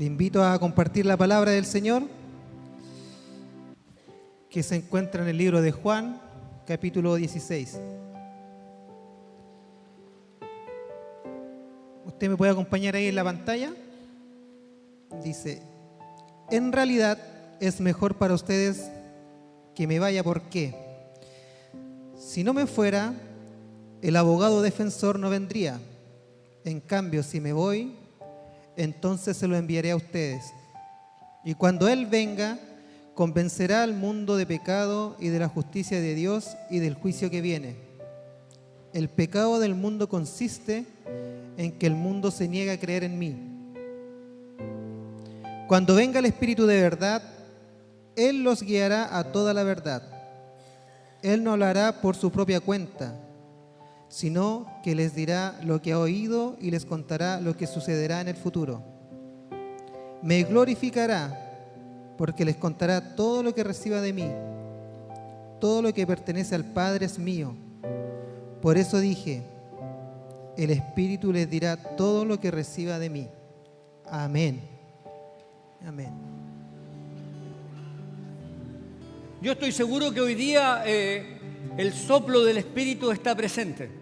Le invito a compartir la palabra del Señor, que se encuentra en el libro de Juan, capítulo 16. ¿Usted me puede acompañar ahí en la pantalla? Dice: en realidad es mejor para ustedes que me vaya, porque si no me fuera, el abogado defensor no vendría. En cambio, si me voy, entonces se lo enviaré a ustedes. Y cuando Él venga, convencerá al mundo de pecado y de la justicia de Dios y del juicio que viene. El pecado del mundo consiste en que el mundo se niega a creer en mí. Cuando venga el Espíritu de verdad, Él los guiará a toda la verdad. Él no hablará por su propia cuenta, sino que les dirá lo que ha oído y les contará lo que sucederá en el futuro. Me glorificará, porque les contará todo lo que reciba de mí. Todo lo que pertenece al Padre es mío. Por eso dije: el Espíritu les dirá todo lo que reciba de mí. Amén. Amén. Yo estoy seguro que hoy día el soplo del Espíritu está presente.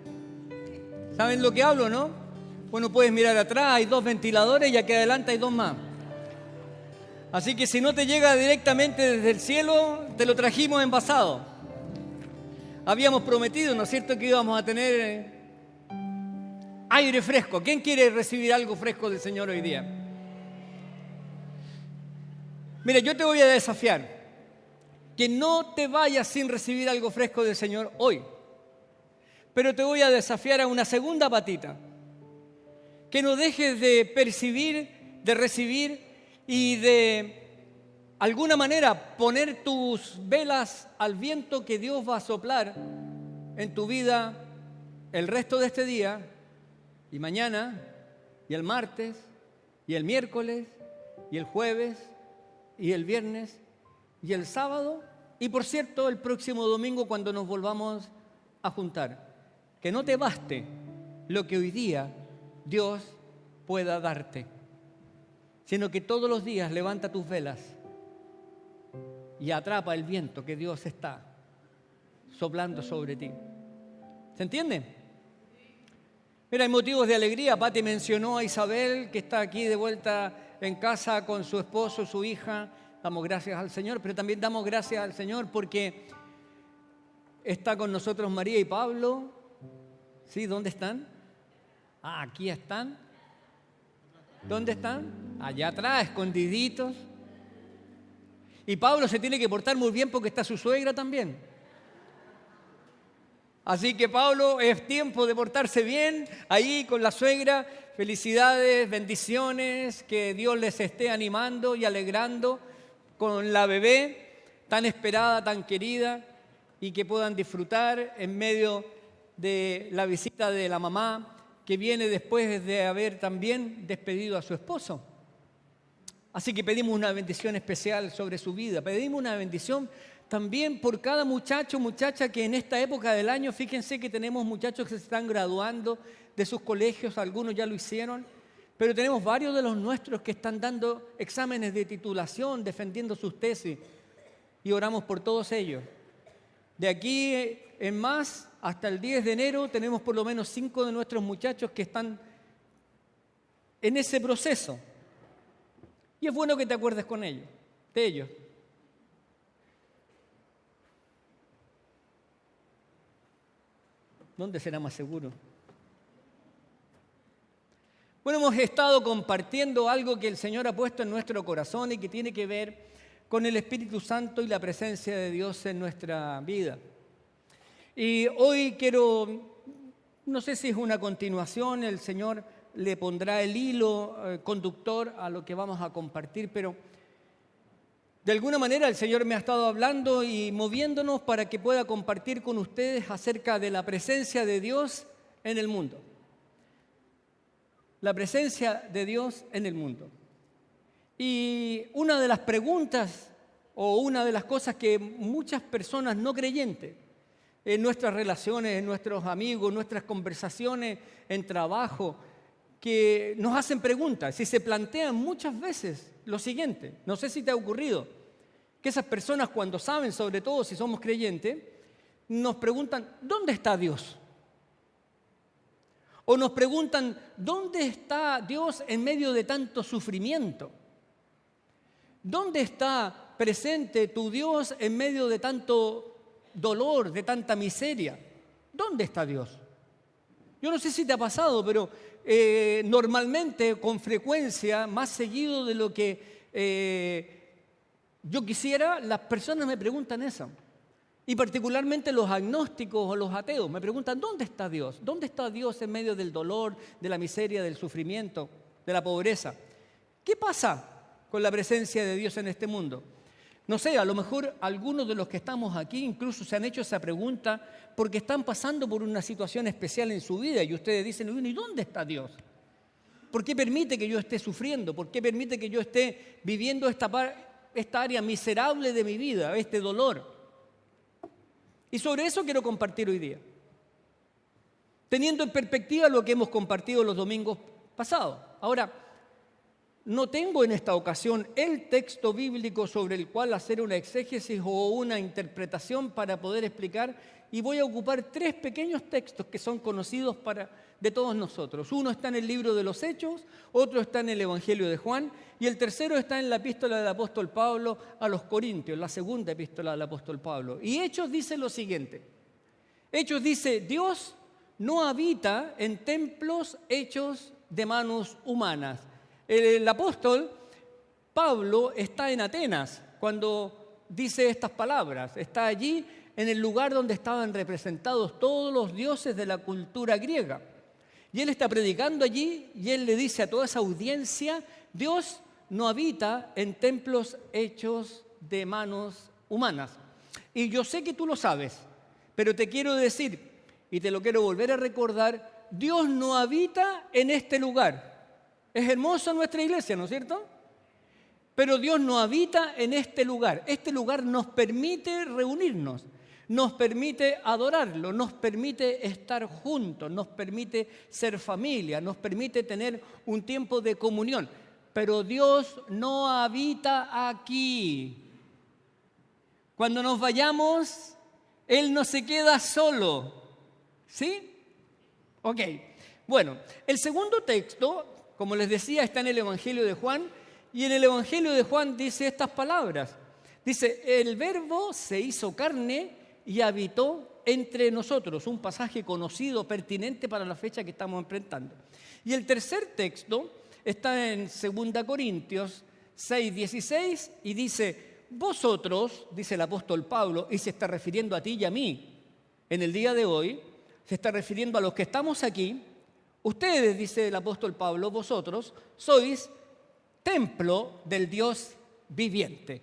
¿Saben lo que hablo, no? Bueno, puedes mirar atrás, hay 2 ventiladores y aquí adelante hay 2 más. Así que si no te llega directamente desde el cielo, te lo trajimos envasado. Habíamos prometido, ¿no es cierto?, que íbamos a tener aire fresco. ¿Quién quiere recibir algo fresco del Señor hoy día? Mira, yo te voy a desafiar que no te vayas sin recibir algo fresco del Señor hoy. Pero te voy a desafiar a una segunda patita. Que no dejes de percibir, de recibir y de alguna manera poner tus velas al viento que Dios va a soplar en tu vida el resto de este día y mañana y el martes y el miércoles y el jueves y el viernes y el sábado y, por cierto, el próximo domingo cuando nos volvamos a juntar. Que no te baste lo que hoy día Dios pueda darte, sino que todos los días levanta tus velas y atrapa el viento que Dios está soplando sobre ti. ¿Se entiende? Mira, hay motivos de alegría. Pati mencionó a Isabel, que está aquí de vuelta en casa con su esposo, su hija. Damos gracias al Señor, pero también damos gracias al Señor porque está con nosotros María y Pablo. ¿Sí? ¿Dónde están? Ah, aquí están. ¿Dónde están? Allá atrás, escondiditos. Y Pablo se tiene que portar muy bien porque está su suegra también. Así que Pablo, es tiempo de portarse bien ahí con la suegra. Felicidades, bendiciones, que Dios les esté animando y alegrando con la bebé tan esperada, tan querida, y que puedan disfrutar en medio de la visita de la mamá, que viene después de haber también despedido a su esposo. Así que pedimos una bendición especial sobre su vida. Pedimos una bendición también por cada muchacho, muchacha que en esta época del año, fíjense que tenemos muchachos que se están graduando de sus colegios, algunos ya lo hicieron, pero tenemos varios de los nuestros que están dando exámenes de titulación, defendiendo sus tesis, y oramos por todos ellos. De aquí en más, hasta el 10 de enero, tenemos por lo menos 5 de nuestros muchachos que están en ese proceso. Y es bueno que te acuerdes con ellos, de ellos. ¿Dónde será más seguro? Bueno, hemos estado compartiendo algo que el Señor ha puesto en nuestro corazón y que tiene que ver con el Espíritu Santo y la presencia de Dios en nuestra vida. Y hoy quiero, no sé si es una continuación, el Señor le pondrá el hilo conductor a lo que vamos a compartir, pero de alguna manera el Señor me ha estado hablando y moviéndonos para que pueda compartir con ustedes acerca de la presencia de Dios en el mundo. La presencia de Dios en el mundo. Y una de las preguntas o una de las cosas que muchas personas no creyentes en nuestras relaciones, en nuestros amigos, en nuestras conversaciones, en trabajo, que nos hacen preguntas y se plantean muchas veces lo siguiente. No sé si te ha ocurrido que esas personas, cuando saben, sobre todo si somos creyentes, nos preguntan, ¿dónde está Dios? O nos preguntan, ¿dónde está Dios en medio de tanto sufrimiento? ¿Dónde está presente tu Dios en medio de tanto dolor, de tanta miseria? ¿Dónde está Dios? Yo no sé si te ha pasado, pero normalmente, con frecuencia, más seguido de lo que yo quisiera, las personas me preguntan eso. Y particularmente los agnósticos o los ateos me preguntan, ¿dónde está Dios? ¿Dónde está Dios en medio del dolor, de la miseria, del sufrimiento, de la pobreza? ¿Qué pasa con la presencia de Dios en este mundo? No sé, a lo mejor algunos de los que estamos aquí incluso se han hecho esa pregunta porque están pasando por una situación especial en su vida y ustedes dicen, ¿y dónde está Dios? ¿Por qué permite que yo esté sufriendo? ¿Por qué permite que yo esté viviendo esta área miserable de mi vida, este dolor? Y sobre eso quiero compartir hoy día, teniendo en perspectiva lo que hemos compartido los domingos pasados. Ahora, no tengo en esta ocasión el texto bíblico sobre el cual hacer una exégesis o una interpretación para poder explicar, y voy a ocupar 3 pequeños textos que son conocidos de todos nosotros. Uno está en el libro de los Hechos, otro está en el Evangelio de Juan, y el tercero está en la epístola del apóstol Pablo a los Corintios, la segunda epístola del apóstol Pablo. Y Hechos dice lo siguiente. Hechos dice, Dios no habita en templos hechos de manos humanas. El apóstol Pablo está en Atenas cuando dice estas palabras. Está allí en el lugar donde estaban representados todos los dioses de la cultura griega. Y él está predicando allí y él le dice a toda esa audiencia, Dios no habita en templos hechos de manos humanas. Y yo sé que tú lo sabes, pero te quiero decir, y te lo quiero volver a recordar, Dios no habita en este lugar. Es hermosa nuestra iglesia, ¿no es cierto? Pero Dios no habita en este lugar. Este lugar nos permite reunirnos, nos permite adorarlo, nos permite estar juntos, nos permite ser familia, nos permite tener un tiempo de comunión. Pero Dios no habita aquí. Cuando nos vayamos, Él no se queda solo. ¿Sí? Ok. Bueno, el segundo texto, como les decía, está en el Evangelio de Juan, y en el Evangelio de Juan dice estas palabras. Dice, el Verbo se hizo carne y habitó entre nosotros. Un pasaje conocido, pertinente para la fecha que estamos enfrentando. Y el tercer texto está en 2 Corintios 6:16 y dice, vosotros, dice el apóstol Pablo, y se está refiriendo a ti y a mí en el día de hoy, se está refiriendo a los que estamos aquí. Ustedes, dice el apóstol Pablo, vosotros sois templo del Dios viviente.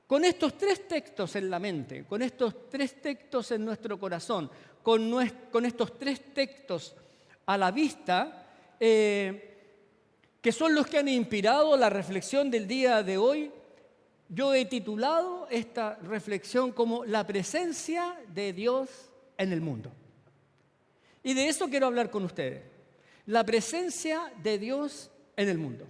Con estos 3 textos en la mente, con estos 3 textos en nuestro corazón, con estos 3 textos a la vista, que son los que han inspirado la reflexión del día de hoy, yo he titulado esta reflexión como la presencia de Dios en el mundo. Y de eso quiero hablar con ustedes. La presencia de Dios en el mundo.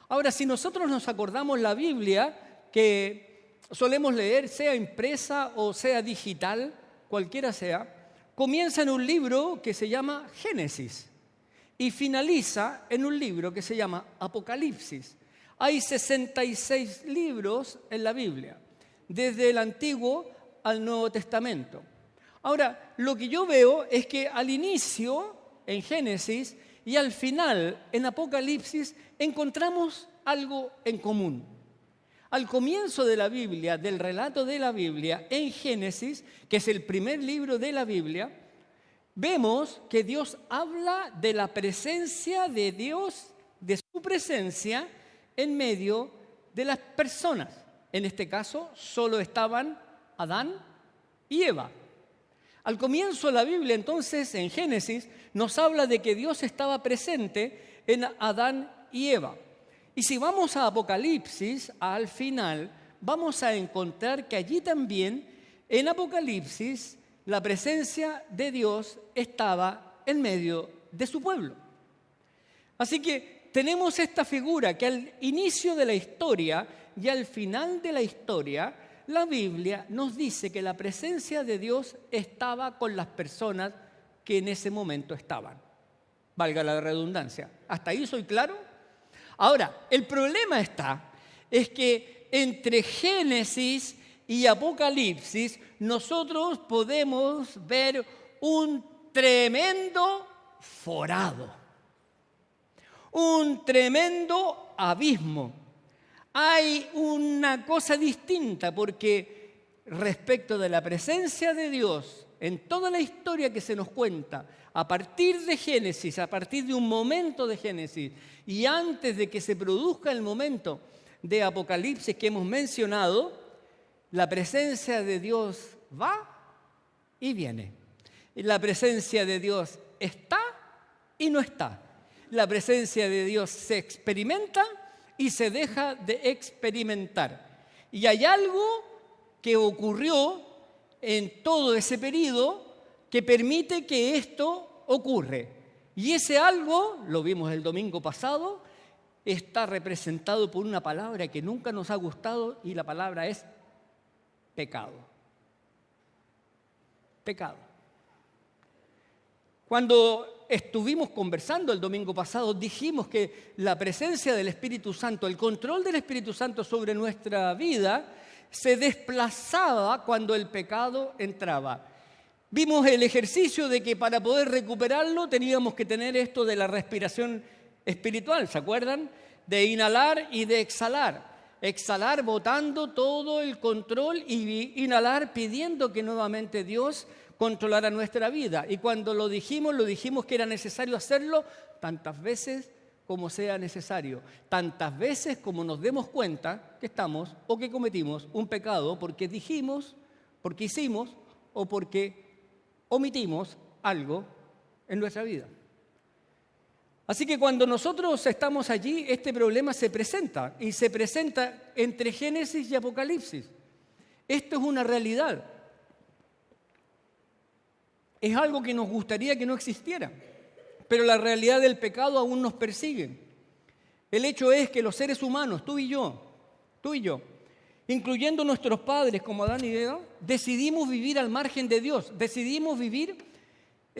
Ahora, si nosotros nos acordamos la Biblia, que solemos leer, sea impresa o sea digital, cualquiera sea, comienza en un libro que se llama Génesis y finaliza en un libro que se llama Apocalipsis. Hay 66 libros en la Biblia, desde el Antiguo al Nuevo Testamento. Ahora, lo que yo veo es que al inicio, en Génesis, y al final, en Apocalipsis, encontramos algo en común. Al comienzo de la Biblia, del relato de la Biblia, en Génesis, que es el primer libro de la Biblia, vemos que Dios habla de la presencia de Dios, de su presencia en medio de las personas. En este caso, solo estaban Adán y Eva. Al comienzo de la Biblia, entonces, en Génesis, nos habla de que Dios estaba presente en Adán y Eva. Y si vamos a Apocalipsis, al final, vamos a encontrar que allí también, en Apocalipsis, la presencia de Dios estaba en medio de su pueblo. Así que tenemos esta figura que al inicio de la historia y al final de la historia, la Biblia nos dice que la presencia de Dios estaba con las personas que en ese momento estaban. Valga la redundancia. ¿Hasta ahí soy claro? Ahora, el problema es que entre Génesis y Apocalipsis nosotros podemos ver un tremendo forado, un tremendo abismo. Hay una cosa distinta porque respecto de la presencia de Dios en toda la historia que se nos cuenta, a partir de Génesis, a partir de un momento de Génesis y antes de que se produzca el momento de Apocalipsis que hemos mencionado, la presencia de Dios va y viene. La presencia de Dios está y no está. La presencia de Dios se experimenta y se deja de experimentar. Y hay algo que ocurrió en todo ese periodo que permite que esto ocurre. Y ese algo, lo vimos el domingo pasado, está representado por una palabra que nunca nos ha gustado y la palabra es pecado. Pecado. Cuando estuvimos conversando el domingo pasado, dijimos que la presencia del Espíritu Santo, el control del Espíritu Santo sobre nuestra vida, se desplazaba cuando el pecado entraba. Vimos el ejercicio de que para poder recuperarlo teníamos que tener esto de la respiración espiritual, ¿se acuerdan? De inhalar y de exhalar. Exhalar botando todo el control y inhalar pidiendo que nuevamente Dios controlara nuestra vida. Y cuando lo dijimos que era necesario hacerlo tantas veces como sea necesario, tantas veces como nos demos cuenta que estamos o que cometimos un pecado porque dijimos, porque hicimos o porque omitimos algo en nuestra vida. Así que cuando nosotros estamos allí, este problema se presenta y se presenta entre Génesis y Apocalipsis. Esto es una realidad. Es algo que nos gustaría que no existiera, pero la realidad del pecado aún nos persigue. El hecho es que los seres humanos, tú y yo, incluyendo nuestros padres como Adán y Eva, decidimos vivir al margen de Dios, decidimos vivir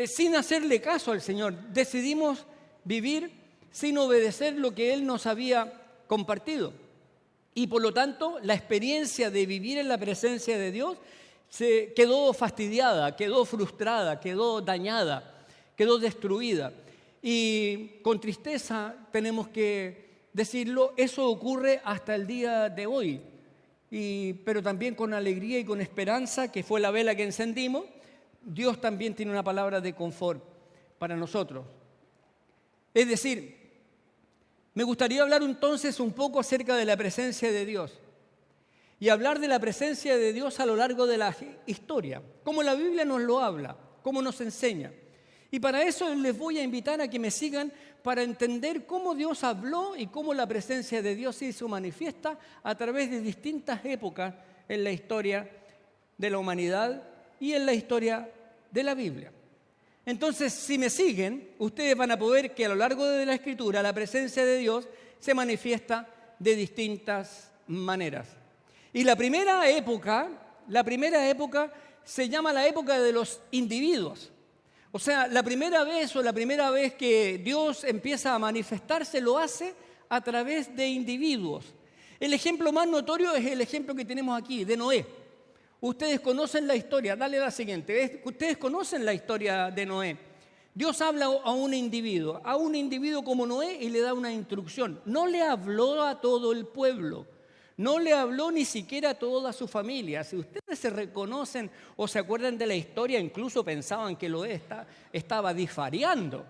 sin hacerle caso al Señor, decidimos vivir sin obedecer lo que Él nos había compartido. Y por lo tanto, la experiencia de vivir en la presencia de Dios se quedó fastidiada, quedó frustrada, quedó dañada, quedó destruida. Y con tristeza tenemos que decirlo, eso ocurre hasta el día de hoy. Pero también con alegría y con esperanza, que fue la vela que encendimos, Dios también tiene una palabra de confort para nosotros. Es decir, me gustaría hablar entonces un poco acerca de la presencia de Dios y hablar de la presencia de Dios a lo largo de la historia, cómo la Biblia nos lo habla, cómo nos enseña. Y para eso les voy a invitar a que me sigan para entender cómo Dios habló y cómo la presencia de Dios se hizo manifiesta a través de distintas épocas en la historia de la humanidad y en la historia de la Biblia. Entonces, si me siguen, ustedes van a poder que a lo largo de la Escritura la presencia de Dios se manifiesta de distintas maneras. Y la primera época se llama la época de los individuos. O sea, la primera vez que Dios empieza a manifestarse lo hace a través de individuos. El ejemplo más notorio es el ejemplo que tenemos aquí, de Noé. Ustedes conocen la historia, dale la siguiente. Ustedes conocen la historia de Noé. Dios habla a un individuo como Noé y le da una instrucción. No le habló a todo el pueblo, no le habló ni siquiera a toda su familia. Si ustedes se reconocen o se acuerdan de la historia, incluso pensaban que Noé estaba disfariando,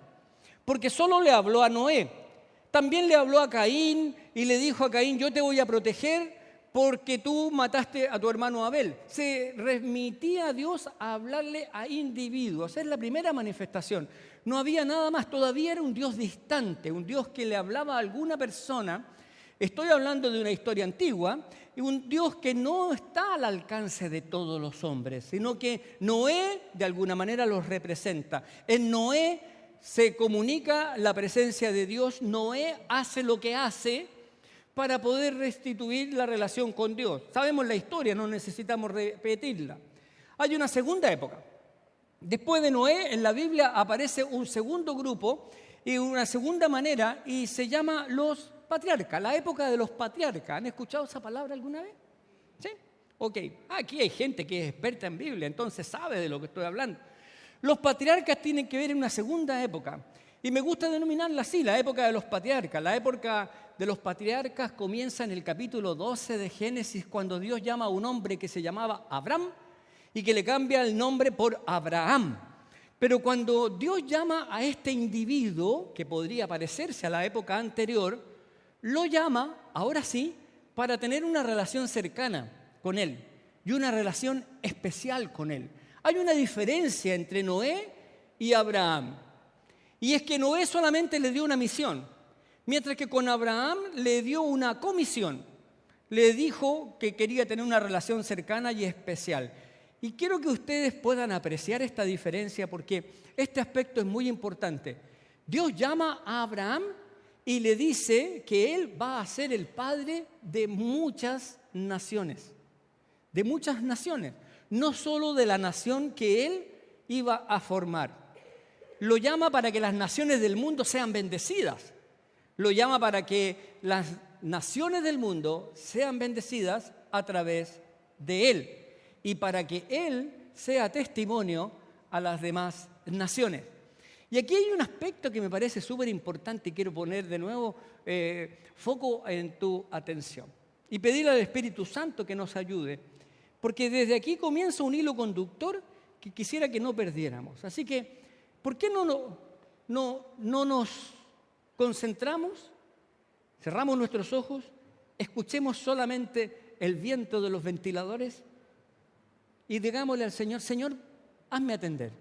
porque solo le habló a Noé. También le habló a Caín y le dijo a Caín, yo te voy a proteger porque tú mataste a tu hermano Abel. Se remitía a Dios a hablarle a individuos. Esa es la primera manifestación. No había nada más, todavía era un Dios distante, un Dios que le hablaba a alguna persona. Estoy hablando de una historia antigua, y un Dios que no está al alcance de todos los hombres, sino que Noé de alguna manera los representa. En Noé se comunica la presencia de Dios, Noé hace lo que hace para poder restituir la relación con Dios. Sabemos la historia, no necesitamos repetirla. Hay una segunda época. Después de Noé, en la Biblia aparece un segundo grupo y una segunda manera, y se llama los patriarcas, la época de los patriarcas. ¿Han escuchado esa palabra alguna vez? ¿Sí? Ok. Aquí hay gente que es experta en Biblia, entonces sabe de lo que estoy hablando. Los patriarcas tienen que ver en una segunda época, y me gusta denominarla así, la época de los patriarcas. La época de los patriarcas comienza en el capítulo 12 de Génesis, cuando Dios llama a un hombre que se llamaba Abraham y que le cambia el nombre por Abraham. Pero cuando Dios llama a este individuo, que podría parecerse a la época anterior, lo llama, ahora sí, para tener una relación cercana con él y una relación especial con él. Hay una diferencia entre Noé y Abraham, y es que Noé solamente le dio una misión, mientras que con Abraham le dio una comisión. Le dijo que quería tener una relación cercana y especial. Y quiero que ustedes puedan apreciar esta diferencia, porque este aspecto es muy importante. Dios llama a Abraham y le dice que él va a ser el padre de muchas naciones. De muchas naciones. No solo de la nación que él iba a formar. Lo llama para que las naciones del mundo sean bendecidas. Lo llama para que las naciones del mundo sean bendecidas a través de él. Y para que él sea testimonio a las demás naciones. Y aquí hay un aspecto que me parece súper importante y quiero poner de nuevo foco en tu atención. Y pedirle al Espíritu Santo que nos ayude. Porque desde aquí comienza un hilo conductor que quisiera que no perdiéramos. Así que, ¿por qué no nos concentramos? Cerramos nuestros ojos, escuchemos solamente el viento de los ventiladores y digámosle al Señor: Señor, hazme atender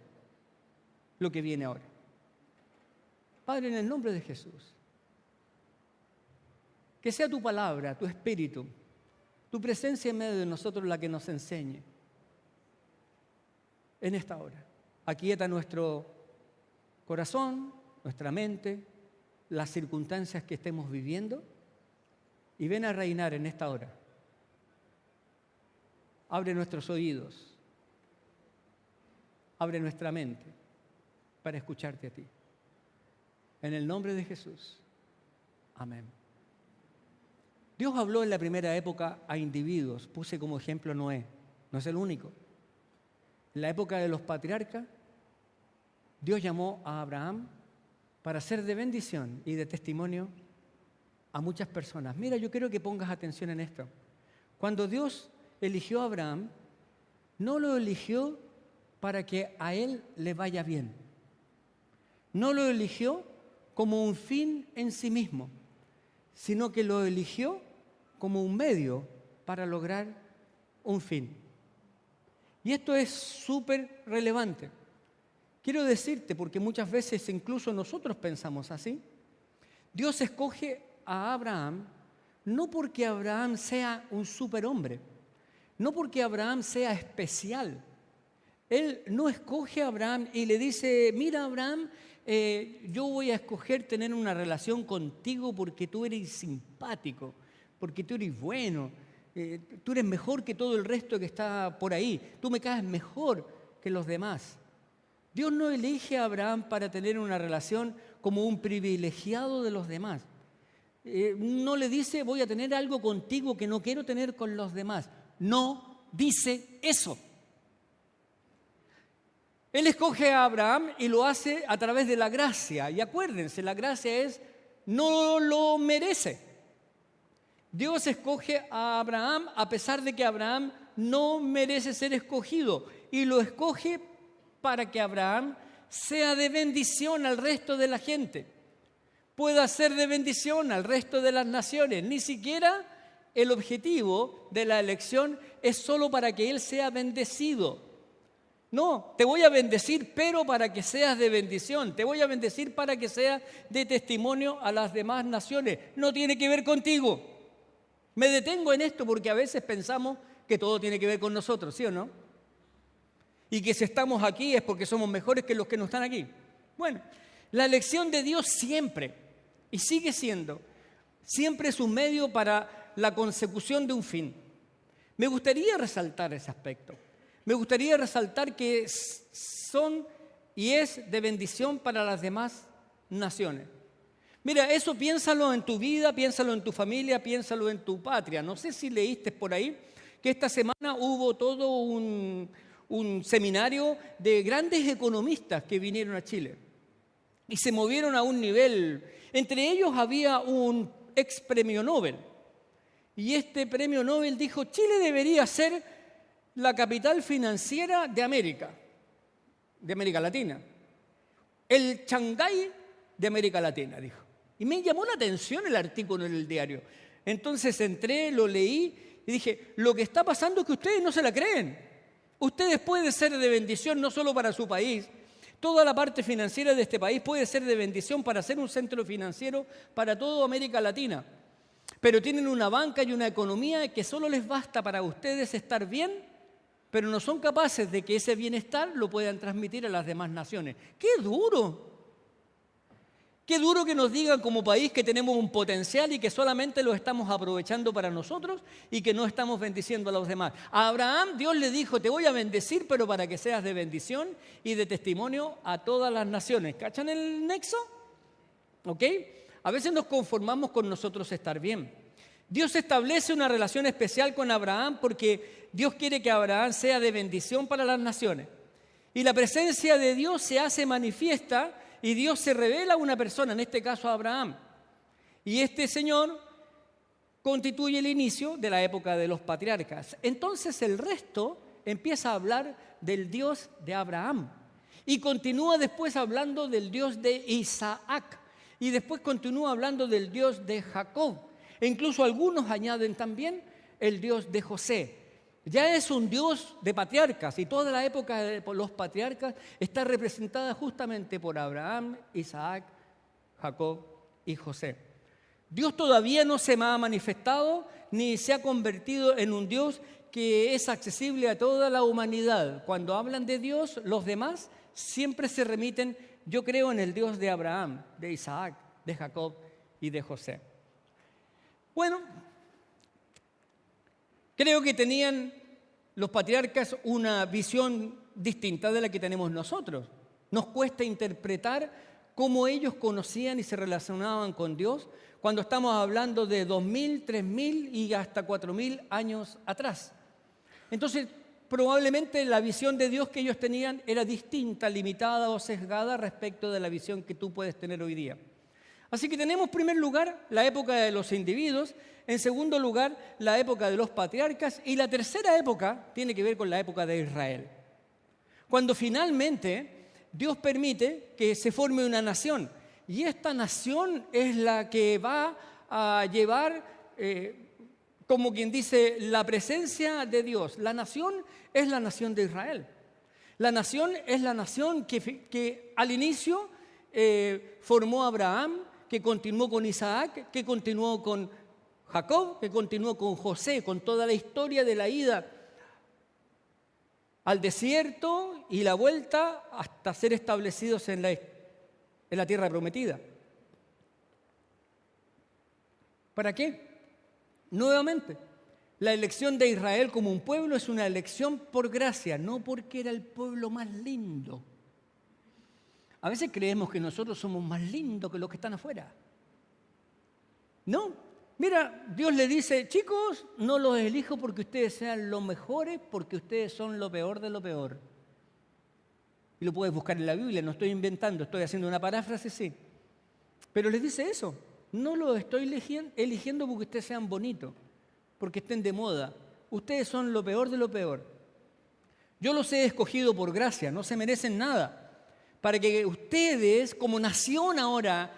lo que viene ahora. Padre, en el nombre de Jesús, que sea tu palabra, tu espíritu, tu presencia en medio de nosotros la que nos enseñe en esta hora. Aquieta nuestro corazón, nuestra mente, las circunstancias que estemos viviendo y ven a reinar en esta hora. Abre nuestros oídos, abre nuestra mente para escucharte a ti. En el nombre de Jesús. Amén. Dios habló en la primera época a individuos. Puse como ejemplo a Noé. No es el único. En la época de los patriarcas, Dios llamó a Abraham para ser de bendición y de testimonio a muchas personas. Mira, yo quiero que pongas atención en esto. Cuando Dios eligió a Abraham, no lo eligió para que a él le vaya bien. No lo eligió como un fin en sí mismo, sino que lo eligió como un medio para lograr un fin. Y esto es súper relevante. Quiero decirte, porque muchas veces incluso nosotros pensamos así, Dios escoge a Abraham no porque Abraham sea un superhombre, no porque Abraham sea especial. Él no escoge a Abraham y le dice: mira, Abraham, yo voy a escoger tener una relación contigo porque tú eres simpático, porque tú eres bueno, tú eres mejor que todo el resto que está por ahí, tú me caes mejor que los demás. Dios no elige a Abraham para tener una relación como un privilegiado de los demás. No le dice: voy a tener algo contigo que no quiero tener con los demás. No dice eso. Él escoge a Abraham y lo hace a través de la gracia. Y acuérdense, la gracia es: no lo merece. Dios escoge a Abraham a pesar de que Abraham no merece ser escogido. Y lo escoge para que Abraham sea de bendición al resto de la gente. Pueda ser de bendición al resto de las naciones. Ni siquiera el objetivo de la elección es solo para que él sea bendecido. No, te voy a bendecir, pero para que seas de bendición. Te voy a bendecir para que seas de testimonio a las demás naciones. No tiene que ver contigo. Me detengo en esto porque a veces pensamos que todo tiene que ver con nosotros, ¿sí o no? Y que si estamos aquí es porque somos mejores que los que no están aquí. Bueno, La elección de Dios siempre, y sigue siendo, siempre es un medio para la consecución de un fin. Me gustaría resaltar ese aspecto. Me gustaría resaltar que son y es de bendición para las demás naciones. Mira, eso piénsalo en tu vida, piénsalo en tu familia, piénsalo en tu patria. No sé si leíste por ahí que esta semana hubo todo un seminario de grandes economistas que vinieron a Chile y se movieron a un nivel. Entre ellos había un ex premio Nobel. Y este premio Nobel dijo, Chile debería ser la capital financiera de América Latina. El Shanghái de América Latina, dijo. Y me llamó la atención el artículo en el diario. Entonces entré, lo leí y dije, lo que está pasando es que ustedes no se la creen. Ustedes pueden ser de bendición no solo para su país, toda la parte financiera de este país puede ser de bendición para ser un centro financiero para toda América Latina. Pero tienen una banca y una economía que solo les basta para ustedes estar bien, pero no son capaces de que ese bienestar lo puedan transmitir a las demás naciones. ¡Qué duro! Qué duro que nos digan como país que tenemos un potencial y que solamente lo estamos aprovechando para nosotros y que no estamos bendiciendo a los demás. A Abraham Dios le dijo, te voy a bendecir, pero para que seas de bendición y de testimonio a todas las naciones. ¿Cachan el nexo? ¿Ok? A veces nos conformamos con nosotros estar bien. Dios establece una relación especial con Abraham porque Dios quiere que Abraham sea de bendición para las naciones. Y la presencia de Dios se hace manifiesta y Dios se revela a una persona, en este caso a Abraham. Y este señor constituye el inicio de la época de los patriarcas. Entonces el resto empieza a hablar del Dios de Abraham. Y continúa después hablando del Dios de Isaac. Y después continúa hablando del Dios de Jacob. E incluso algunos añaden también el Dios de José. Ya es un Dios de patriarcas y toda la época de los patriarcas está representada justamente por Abraham, Isaac, Jacob y José. Dios todavía no se ha manifestado ni se ha convertido en un Dios que es accesible a toda la humanidad. Cuando hablan de Dios, los demás siempre se remiten, yo creo en el Dios de Abraham, de Isaac, de Jacob y de José. Bueno, creo que tenían los patriarcas una visión distinta de la que tenemos nosotros. Nos cuesta interpretar cómo ellos conocían y se relacionaban con Dios cuando estamos hablando de 2.000, 3.000 y hasta 4.000 años atrás. Entonces, probablemente la visión de Dios que ellos tenían era distinta, limitada o sesgada respecto de la visión que tú puedes tener hoy día. Así que tenemos en primer lugar la época de los individuos, en segundo lugar la época de los patriarcas y la tercera época tiene que ver con la época de Israel. Cuando finalmente Dios permite que se forme una nación y esta nación es la que va a llevar, como quien dice, la presencia de Dios. La nación es la nación de Israel. La nación es la nación que al inicio formó Abraham, que continuó con Isaac, que continuó con Jacob, que continuó con José, con toda la historia de la ida al desierto y la vuelta hasta ser establecidos en la tierra prometida. ¿Para qué? Nuevamente, la elección de Israel como un pueblo es una elección por gracia, no porque era el pueblo más lindo. A veces creemos que nosotros somos más lindos que los que están afuera. No, mira, Dios le dice, chicos, no los elijo porque ustedes sean los mejores, porque ustedes son lo peor de lo peor. Y lo puedes buscar en la Biblia, no estoy inventando, estoy haciendo una paráfrasis, sí. Pero les dice eso, no los estoy eligiendo porque ustedes sean bonitos, porque estén de moda. Ustedes son lo peor de lo peor. Yo los he escogido por gracia, no se merecen nada. Para que ustedes, como nación ahora,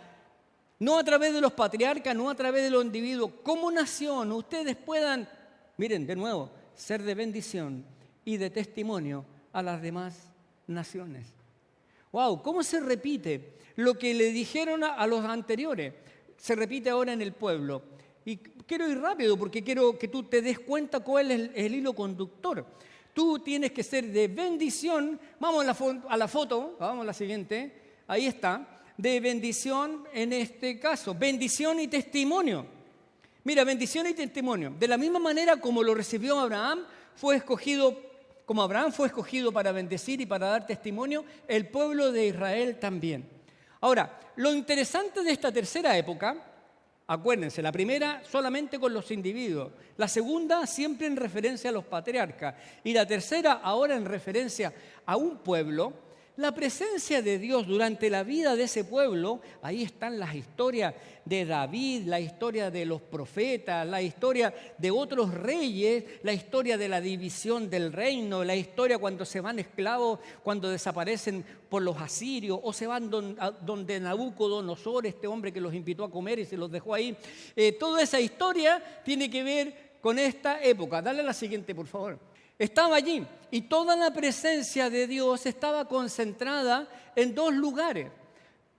no a través de los patriarcas, no a través de los individuos, como nación, ustedes puedan, miren, de nuevo, ser de bendición y de testimonio a las demás naciones. ¡Wow! ¿Cómo se repite lo que le dijeron a los anteriores? Se repite ahora en el pueblo. Y quiero ir rápido porque quiero que tú te des cuenta cuál es el hilo conductor. Tú tienes que ser de bendición. Vamos a la foto, vamos a la siguiente. Ahí está. de bendición en este caso, bendición y testimonio. Mira, bendición y testimonio. De la misma manera como lo recibió Abraham, como Abraham fue escogido para bendecir y para dar testimonio, el pueblo de Israel también. Ahora, lo interesante de esta tercera época, acuérdense, la primera solamente con los individuos, la segunda siempre en referencia a los patriarcas y la tercera ahora en referencia a un pueblo. La presencia de Dios durante la vida de ese pueblo, ahí están las historias de David, la historia de los profetas, la historia de otros reyes, la historia de la división del reino, la historia cuando se van esclavos, cuando desaparecen por los asirios o se van donde Nabucodonosor, este hombre que los invitó a comer y se los dejó ahí. Toda esa historia tiene que ver con esta época. Dale a la siguiente, por favor. Estaba allí y toda la presencia de Dios estaba concentrada en dos lugares.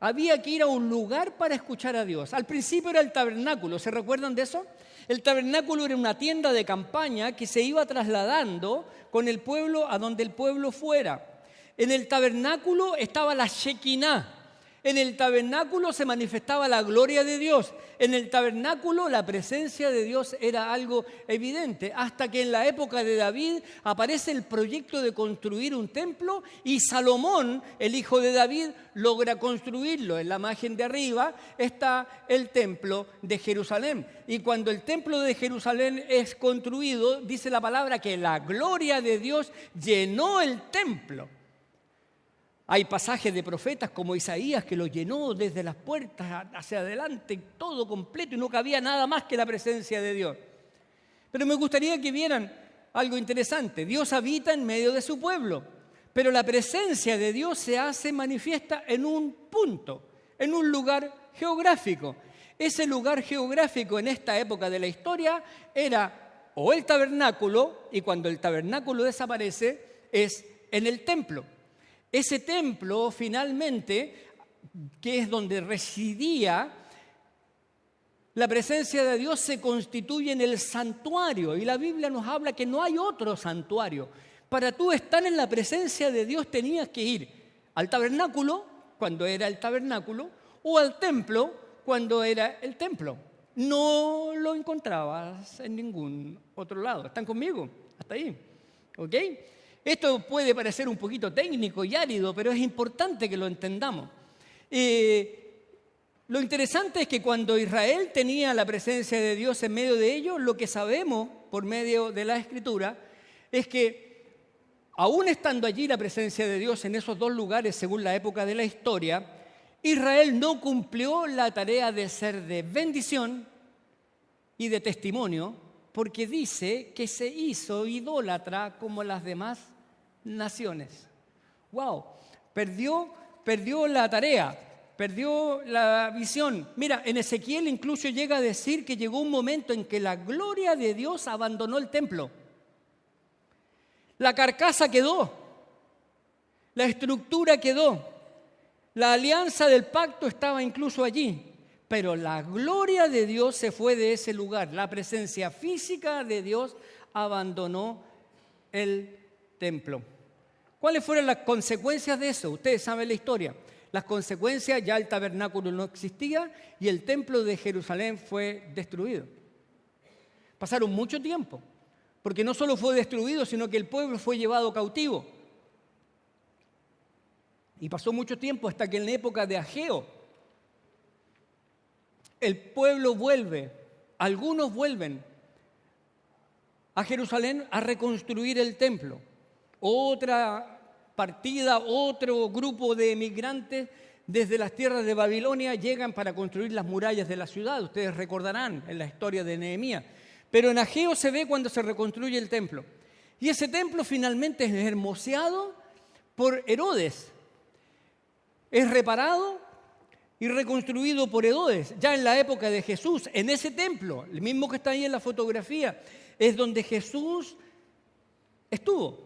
Había que ir a un lugar para escuchar a Dios. Al principio era el tabernáculo, ¿se recuerdan de eso? El tabernáculo era una tienda de campaña que se iba trasladando con el pueblo a donde el pueblo fuera. En el tabernáculo estaba la Shekinah. En el tabernáculo se manifestaba la gloria de Dios. En el tabernáculo la presencia de Dios era algo evidente, hasta que en la época de David aparece el proyecto de construir un templo y Salomón, el hijo de David, logra construirlo. En la imagen de arriba está el templo de Jerusalén. Y cuando el templo de Jerusalén es construido, dice la palabra que la gloria de Dios llenó el templo. Hay pasajes de profetas como Isaías que lo llenó desde las puertas hacia adelante, todo completo, y no cabía nada más que la presencia de Dios. Pero me gustaría que vieran algo interesante. Dios habita en medio de su pueblo, pero la presencia de Dios se hace manifiesta en un punto, en un lugar geográfico. Ese lugar geográfico en esta época de la historia era o el tabernáculo, y cuando el tabernáculo desaparece es en el templo. Ese templo finalmente, que es donde residía la presencia de Dios, se constituye en el santuario. Y la Biblia nos habla que no hay otro santuario. Para tú estar en la presencia de Dios tenías que ir al tabernáculo, cuando era el tabernáculo, o al templo, cuando era el templo. No lo encontrabas en ningún otro lado. ¿Están conmigo? Hasta ahí. ¿Ok? Esto puede parecer un poquito técnico y árido, pero es importante que lo entendamos. Lo interesante es que cuando Israel tenía la presencia de Dios en medio de ellos, lo que sabemos por medio de la Escritura es que aún estando allí la presencia de Dios en esos dos lugares, según la época de la historia, Israel no cumplió la tarea de ser de bendición y de testimonio, porque dice que se hizo idólatra como las demás naciones. ¡Wow! Perdió la tarea, perdió la visión. Mira, en Ezequiel incluso llega a decir que llegó un momento en que la gloria de Dios abandonó el templo. La carcasa quedó, la estructura quedó, la alianza del pacto estaba incluso allí. Pero la gloria de Dios se fue de ese lugar. La presencia física de Dios abandonó el templo. ¿Cuáles fueron las consecuencias de eso? Ustedes saben la historia. Las consecuencias, ya el tabernáculo no existía y el templo de Jerusalén fue destruido. Pasaron mucho tiempo, porque no solo fue destruido, sino que el pueblo fue llevado cautivo. Y pasó mucho tiempo hasta que en la época de Ageo, el pueblo vuelve, algunos vuelven a Jerusalén a reconstruir el templo. Otra partida, otro grupo de emigrantes desde las tierras de Babilonia llegan para construir las murallas de la ciudad. Ustedes recordarán en la historia de Nehemías. Pero en Ageo se ve cuando se reconstruye el templo. Y ese templo finalmente es hermoseado por Herodes. Es reparado y reconstruido por Herodes, ya en la época de Jesús, en ese templo, el mismo que está ahí en la fotografía, es donde Jesús estuvo.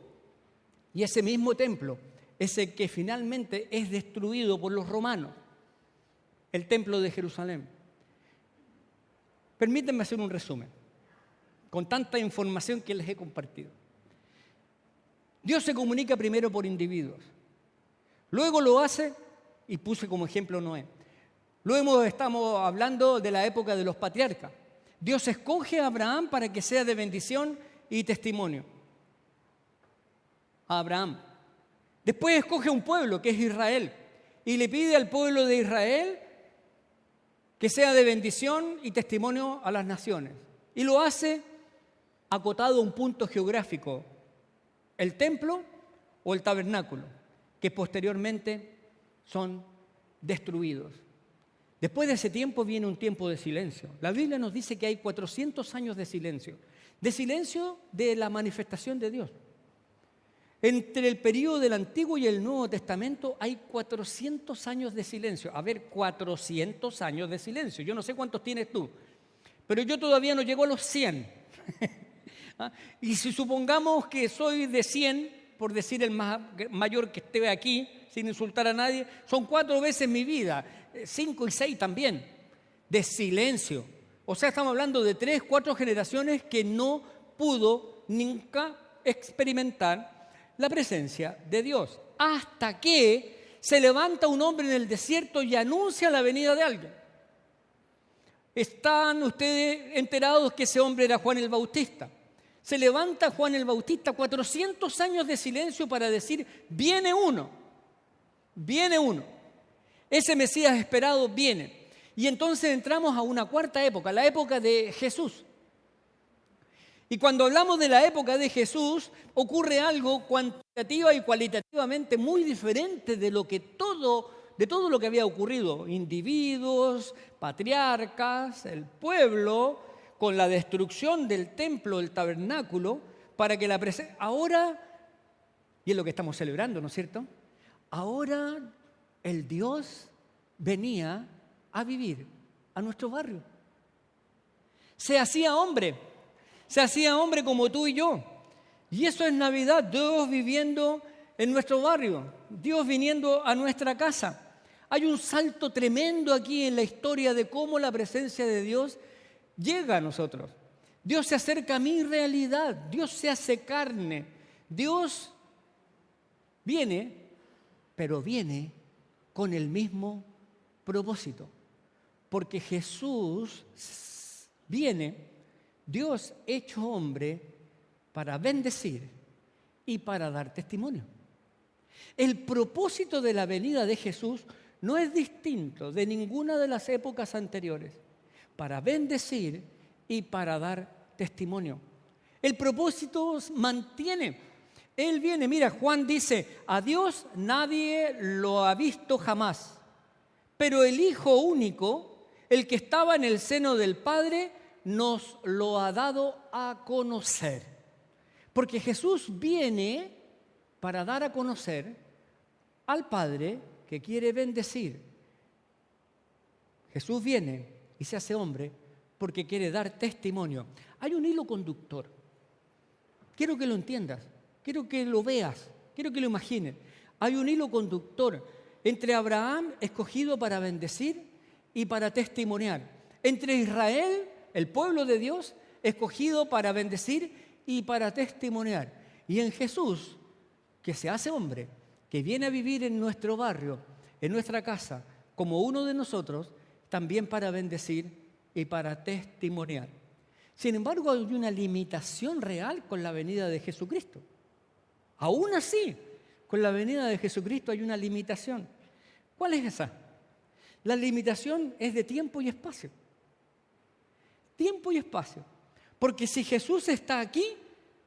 Y ese mismo templo es el que finalmente es destruido por los romanos, el templo de Jerusalén. Permítanme hacer un resumen, con tanta información que les he compartido. Dios se comunica primero por individuos, luego lo hace y puse como ejemplo Noé. Luego estamos hablando de la época de los patriarcas. Dios escoge a Abraham para que sea de bendición y testimonio. A Abraham. Después escoge un pueblo que es Israel y le pide al pueblo de Israel que sea de bendición y testimonio a las naciones. Y lo hace acotado a un punto geográfico, el templo o el tabernáculo, que posteriormente son destruidos. Después de ese tiempo viene un tiempo de silencio. La Biblia nos dice que hay 400 años de silencio de la manifestación de Dios. Entre el periodo del Antiguo y el Nuevo Testamento hay 400 años de silencio. A ver, 400 años de silencio. Yo no sé cuántos tienes tú, pero yo todavía no llego a los 100. Y si supongamos que soy de 100, por decir el mayor que esté aquí, sin insultar a nadie, son 4 veces mi vida, 5 y 6 también, de silencio. O sea, estamos hablando de 3, 4 generaciones que no pudo nunca experimentar la presencia de Dios, hasta que se levanta un hombre en el desierto y anuncia la venida de alguien. ¿Están ustedes enterados que ese hombre era Juan el Bautista? Se levanta Juan el Bautista, 400 años de silencio para decir, viene uno, ese Mesías esperado viene. Y entonces entramos a una cuarta época, la época de Jesús. Y cuando hablamos de la época de Jesús, ocurre algo cuantitativa y cualitativamente muy diferente de todo lo que había ocurrido. Individuos, patriarcas, el pueblo, con la destrucción del templo, del tabernáculo, para que la presencia... Ahora, y es lo que estamos celebrando, ¿no es cierto? Ahora el Dios venía a vivir a nuestro barrio. Se hacía hombre como tú y yo. Y eso es Navidad, Dios viviendo en nuestro barrio, Dios viniendo a nuestra casa. Hay un salto tremendo aquí en la historia de cómo la presencia de Dios llega a nosotros. Dios se acerca a mi realidad, Dios se hace carne. Dios viene, pero viene con el mismo propósito. Porque Jesús viene, Dios hecho hombre, para bendecir y para dar testimonio. El propósito de la venida de Jesús no es distinto de ninguna de las épocas anteriores, para bendecir y para dar testimonio. El propósito mantiene. Él viene, mira, Juan dice, a Dios nadie lo ha visto jamás, pero el Hijo único, el que estaba en el seno del Padre, nos lo ha dado a conocer. Porque Jesús viene para dar a conocer al Padre que quiere bendecir. Jesús viene y se hace hombre porque quiere dar testimonio. Hay un hilo conductor. Quiero que lo entiendas, quiero que lo veas, quiero que lo imagines. Hay un hilo conductor entre Abraham, escogido para bendecir y para testimoniar. Entre Israel, el pueblo de Dios, escogido para bendecir y para testimoniar. Y en Jesús, que se hace hombre, que viene a vivir en nuestro barrio, en nuestra casa, como uno de nosotros, también para bendecir y para testimoniar. Sin embargo, hay una limitación real con la venida de Jesucristo. Aún así, con la venida de Jesucristo hay una limitación. ¿Cuál es esa? La limitación es de tiempo y espacio. Tiempo y espacio. Porque si Jesús está aquí,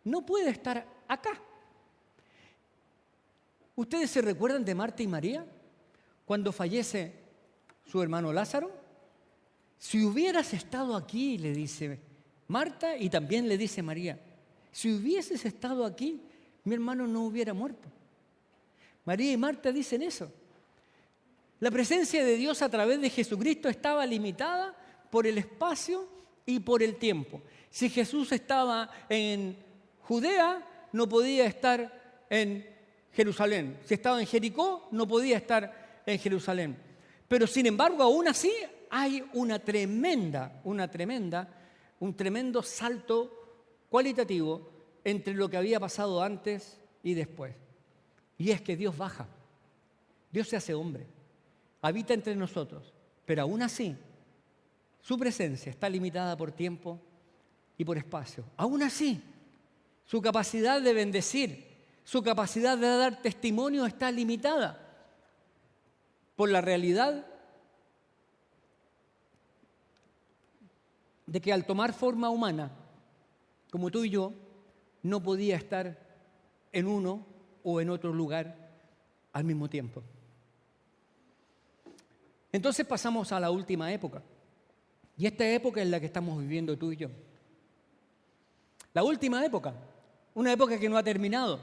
no puede estar acá. ¿Ustedes se recuerdan de Marta y María cuando fallece su hermano Lázaro? Si hubieras estado aquí, le dice Marta y también le dice María, si hubieses estado aquí, mi hermano no hubiera muerto. María y Marta dicen eso. La presencia de Dios a través de Jesucristo estaba limitada por el espacio y por el tiempo. Si Jesús estaba en Judea, no podía estar en Jerusalén. Si estaba en Jericó, no podía estar en Jerusalén. Pero sin embargo, aún así, hay un tremendo salto cualitativo entre lo que había pasado antes y después. Y es que Dios baja, Dios se hace hombre. habita entre nosotros, pero aún así, su presencia está limitada por tiempo y por espacio. Aún así, su capacidad de bendecir, su capacidad de dar testimonio está limitada por la realidad de que al tomar forma humana, como tú y yo, no podía estar en uno o en otro lugar al mismo tiempo. Entonces pasamos a la última época. Y esta época es la que estamos viviendo tú y yo. La última época, una época que no ha terminado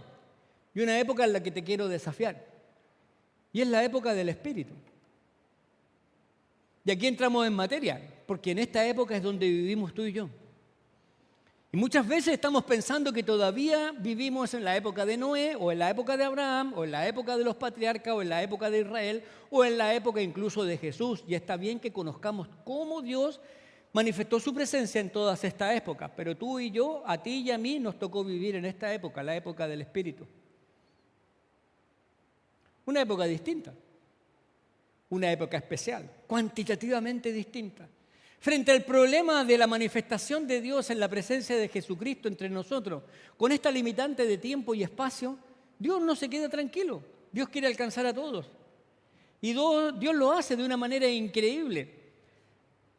y una época en la que te quiero desafiar. Y es la época del Espíritu. Y aquí entramos en materia, porque en esta época es donde vivimos tú y yo. Y muchas veces estamos pensando que todavía vivimos en la época de Noé, o en la época de Abraham, o en la época de los patriarcas, o en la época de Israel, o en la época incluso de Jesús. Y está bien que conozcamos cómo Dios manifestó su presencia en todas estas épocas. Pero tú y yo, a ti y a mí, nos tocó vivir en esta época, la época del Espíritu. Una época distinta. Una época especial, cuantitativamente distinta. Frente al problema de la manifestación de Dios en la presencia de Jesucristo entre nosotros, con esta limitante de tiempo y espacio, Dios no se queda tranquilo. Dios quiere alcanzar a todos. Y Dios lo hace de una manera increíble.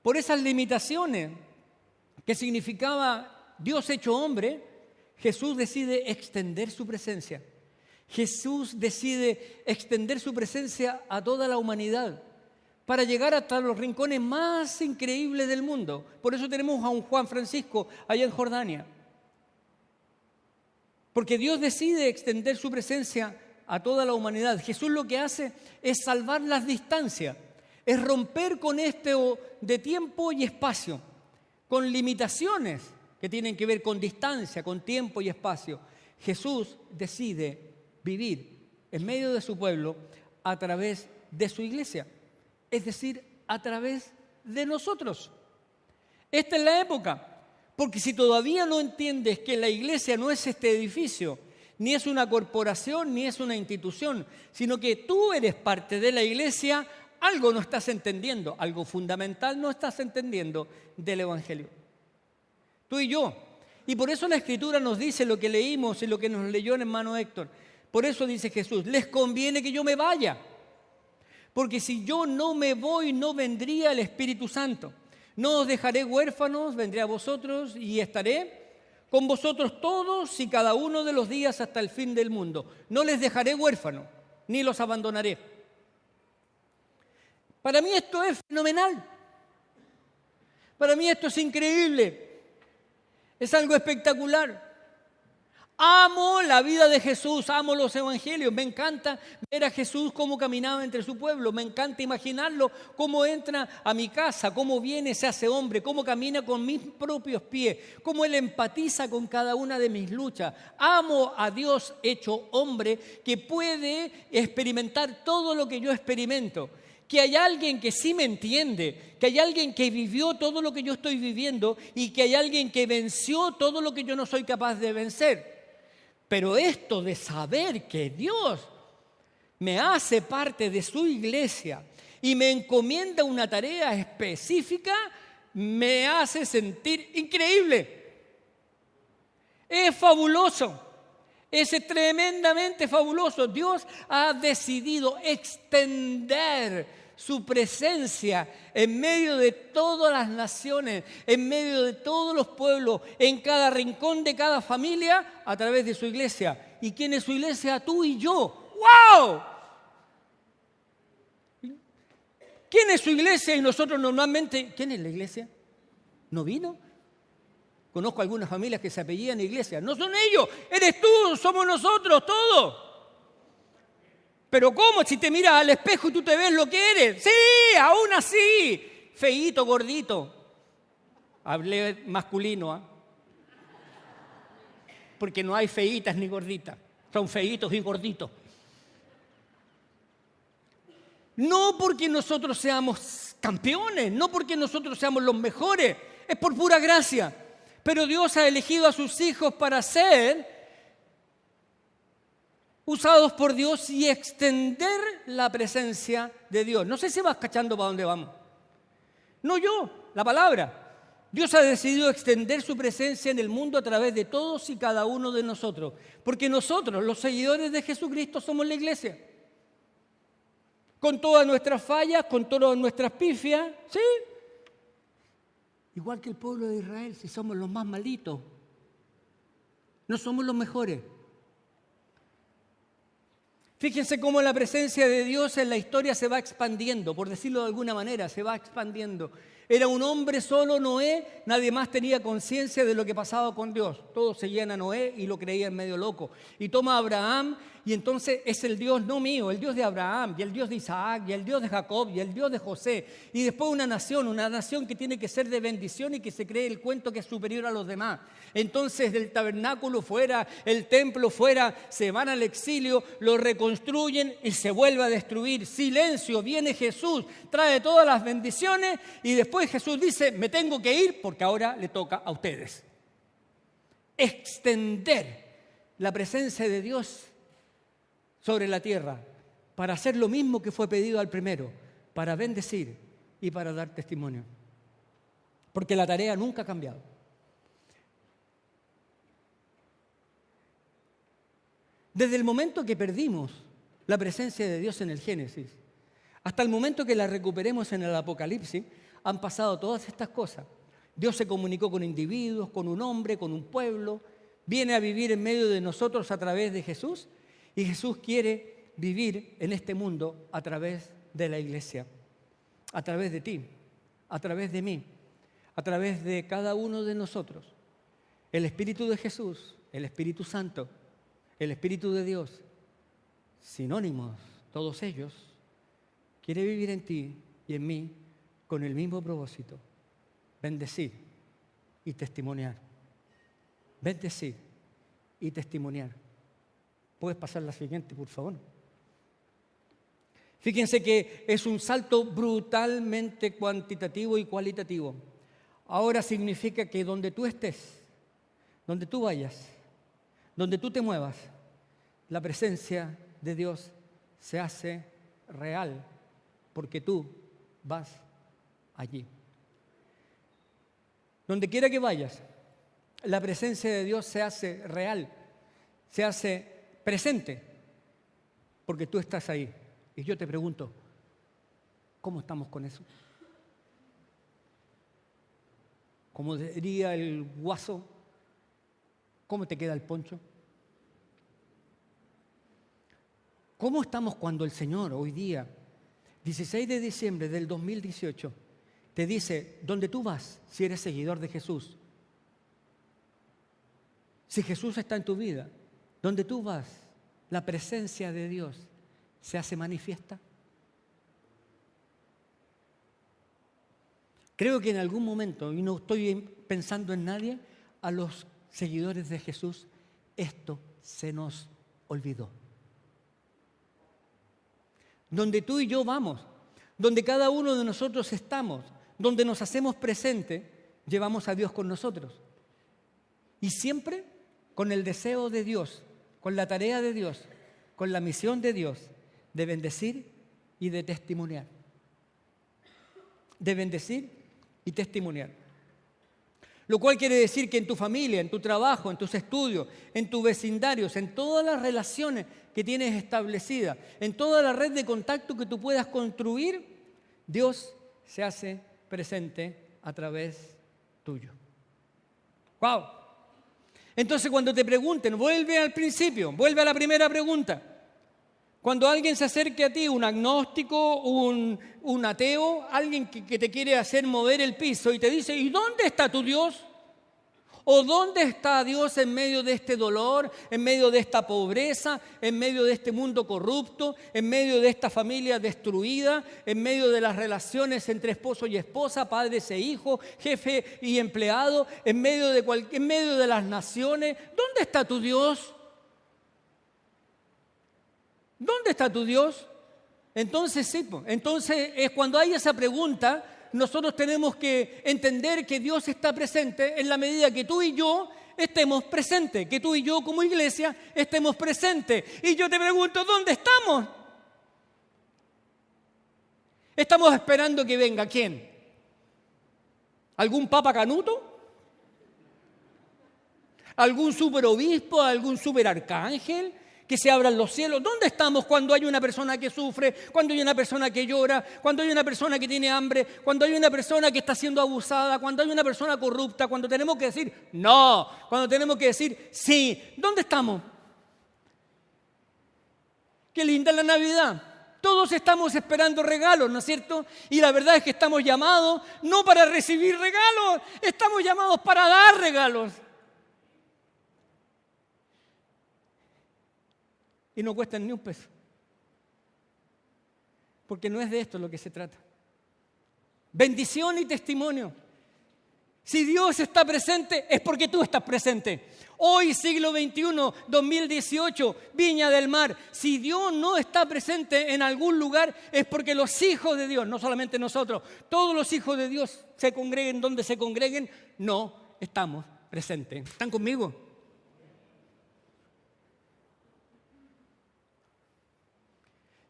Por esas limitaciones que significaba Dios hecho hombre, Jesús decide extender su presencia. Jesús decide extender su presencia a toda la humanidad para llegar hasta los rincones más increíbles del mundo. Por eso tenemos a un Juan Francisco allá en Jordania. Porque Dios decide extender su presencia a toda la humanidad. Jesús lo que hace es salvar las distancias, es romper con esto de tiempo y espacio, con limitaciones que tienen que ver con distancia, con tiempo y espacio. Jesús decide vivir en medio de su pueblo a través de su iglesia, es decir, a través de nosotros. Esta es la época, porque si todavía no entiendes que la iglesia no es este edificio, ni es una corporación, ni es una institución, sino que tú eres parte de la iglesia, algo no estás entendiendo, algo fundamental no estás entendiendo del Evangelio. Tú y yo. Y por eso la Escritura nos dice lo que leímos y lo que nos leyó el hermano Héctor. Por eso dice Jesús, les conviene que yo me vaya, porque si yo no me voy, no vendría el Espíritu Santo. No os dejaré huérfanos, vendré a vosotros y estaré con vosotros todos y cada uno de los días hasta el fin del mundo. No les dejaré huérfanos, ni los abandonaré. Para mí esto es fenomenal. Para mí esto es increíble. Es algo espectacular. Amo la vida de Jesús, amo los evangelios, me encanta ver a Jesús cómo caminaba entre su pueblo, me encanta imaginarlo cómo entra a mi casa, cómo viene, se hace hombre, cómo camina con mis propios pies, cómo Él empatiza con cada una de mis luchas. Amo a Dios hecho hombre que puede experimentar todo lo que yo experimento. Que hay alguien que sí me entiende, que hay alguien que vivió todo lo que yo estoy viviendo y que hay alguien que venció todo lo que yo no soy capaz de vencer. Pero esto de saber que Dios me hace parte de su iglesia y me encomienda una tarea específica, me hace sentir increíble. Es fabuloso, es tremendamente fabuloso. Dios ha decidido extender su presencia en medio de todas las naciones, en medio de todos los pueblos, en cada rincón de cada familia, a través de su iglesia. ¿Y quién es su iglesia? Tú y yo. ¡Wow! ¿Quién es su iglesia? Y nosotros normalmente, ¿quién es la iglesia? ¿No vino? Conozco algunas familias que se apellidan iglesia. No son ellos, eres tú, somos nosotros, todos. Pero ¿cómo? Si te miras al espejo y tú te ves lo que eres. Sí, aún así. Feíto, gordito. Hablé masculino, ¿ah? Porque no hay feitas ni gorditas. Son feitos y gorditos. No porque nosotros seamos campeones, no porque nosotros seamos los mejores. Es por pura gracia. Pero Dios ha elegido a sus hijos para ser usados por Dios y extender la presencia de Dios. No sé si vas cachando para dónde vamos. No yo, la palabra. Dios ha decidido extender su presencia en el mundo a través de todos y cada uno de nosotros. Porque nosotros, los seguidores de Jesucristo, somos la iglesia. Con todas nuestras fallas, con todas nuestras pifias, ¿sí? Igual que el pueblo de Israel, si somos los más malitos. No somos los mejores. Fíjense cómo la presencia de Dios en la historia se va expandiendo, por decirlo de alguna manera, se va expandiendo. Era un hombre solo, Noé, nadie más tenía conciencia de lo que pasaba con Dios. Todos seguían a Noé y lo creían medio loco. Y toma a Abraham y entonces es el Dios no mío, el Dios de Abraham, y el Dios de Isaac, y el Dios de Jacob, y el Dios de José. Y después una nación que tiene que ser de bendición y que se cree el cuento que es superior a los demás. Entonces del tabernáculo fuera, el templo fuera, se van al exilio, lo reconstruyen y se vuelve a destruir. Silencio, viene Jesús, trae todas las bendiciones y después Jesús dice, me tengo que ir porque ahora le toca a ustedes. Extender la presencia de Dios sobre la tierra para hacer lo mismo que fue pedido al primero, para bendecir y para dar testimonio. Porque la tarea nunca ha cambiado. Desde el momento que perdimos la presencia de Dios en el Génesis, hasta el momento que la recuperemos en el Apocalipsis, han pasado todas estas cosas. Dios se comunicó con individuos, con un hombre, con un pueblo, viene a vivir en medio de nosotros a través de Jesús y Jesús quiere vivir en este mundo a través de la iglesia, a través de ti, a través de mí, a través de cada uno de nosotros. El Espíritu de Jesús, el Espíritu Santo, el Espíritu de Dios, sinónimos, todos ellos, quiere vivir en ti y en mí con el mismo propósito, bendecir y testimoniar. Bendecir y testimoniar. ¿Puedes pasar la siguiente, por favor? Fíjense que es un salto brutalmente cuantitativo y cualitativo. Ahora significa que donde tú estés, donde tú vayas, donde tú te muevas, la presencia de Dios se hace real, porque tú vas allí. Donde quiera que vayas, la presencia de Dios se hace real, se hace presente, porque tú estás ahí. Y yo te pregunto, ¿cómo estamos con eso? Como diría el guaso, ¿cómo te queda el poncho? ¿Cómo estamos cuando el Señor hoy día, 16 de diciembre del 2018, te dice, donde tú vas, si eres seguidor de Jesús, si Jesús está en tu vida, donde tú vas, la presencia de Dios se hace manifiesta? Creo que en algún momento, y no estoy pensando en nadie, a los seguidores de Jesús, esto se nos olvidó. Donde tú y yo vamos, donde cada uno de nosotros estamos, donde nos hacemos presentes, llevamos a Dios con nosotros. Y siempre con el deseo de Dios, con la tarea de Dios, con la misión de Dios, de bendecir y de testimoniar. De bendecir y testimoniar. Lo cual quiere decir que en tu familia, en tu trabajo, en tus estudios, en tus vecindarios, en todas las relaciones que tienes establecidas, en toda la red de contacto que tú puedas construir, Dios se hace presente a través tuyo. ¡Wow! Entonces cuando te pregunten, vuelve al principio, vuelve a la primera pregunta. Cuando alguien se acerque a ti, un agnóstico, un ateo, alguien que te quiere hacer mover el piso y te dice, ¿y dónde está tu Dios? ¿O dónde está Dios en medio de este dolor, en medio de esta pobreza, en medio de este mundo corrupto, en medio de esta familia destruida, en medio de las relaciones entre esposo y esposa, padres e hijos, jefe y empleado, en medio de las naciones? ¿Dónde está tu Dios? ¿Dónde está tu Dios? Entonces sí, entonces es cuando hay esa pregunta, nosotros tenemos que entender que Dios está presente en la medida que tú y yo estemos presentes, que tú y yo como iglesia estemos presentes. Y yo te pregunto, ¿dónde estamos? ¿Estamos esperando que venga quién? ¿Algún papa canuto? ¿Algún superobispo? ¿Algún superarcángel? Que se abran los cielos. ¿Dónde estamos cuando hay una persona que sufre? Cuando hay una persona que llora, cuando hay una persona que tiene hambre, cuando hay una persona que está siendo abusada, cuando hay una persona corrupta, cuando tenemos que decir no, cuando tenemos que decir sí. ¿Dónde estamos? Qué linda es la Navidad. Todos estamos esperando regalos, ¿no es cierto? Y la verdad es que estamos llamados no para recibir regalos, estamos llamados para dar regalos. Y no cuestan ni un peso. Porque no es de esto lo que se trata. Bendición y testimonio. Si Dios está presente, es porque tú estás presente. Hoy, siglo XXI, 2018, Viña del Mar, si Dios no está presente en algún lugar, es porque los hijos de Dios, no solamente nosotros, todos los hijos de Dios se congreguen donde se congreguen, no estamos presentes. ¿Están conmigo?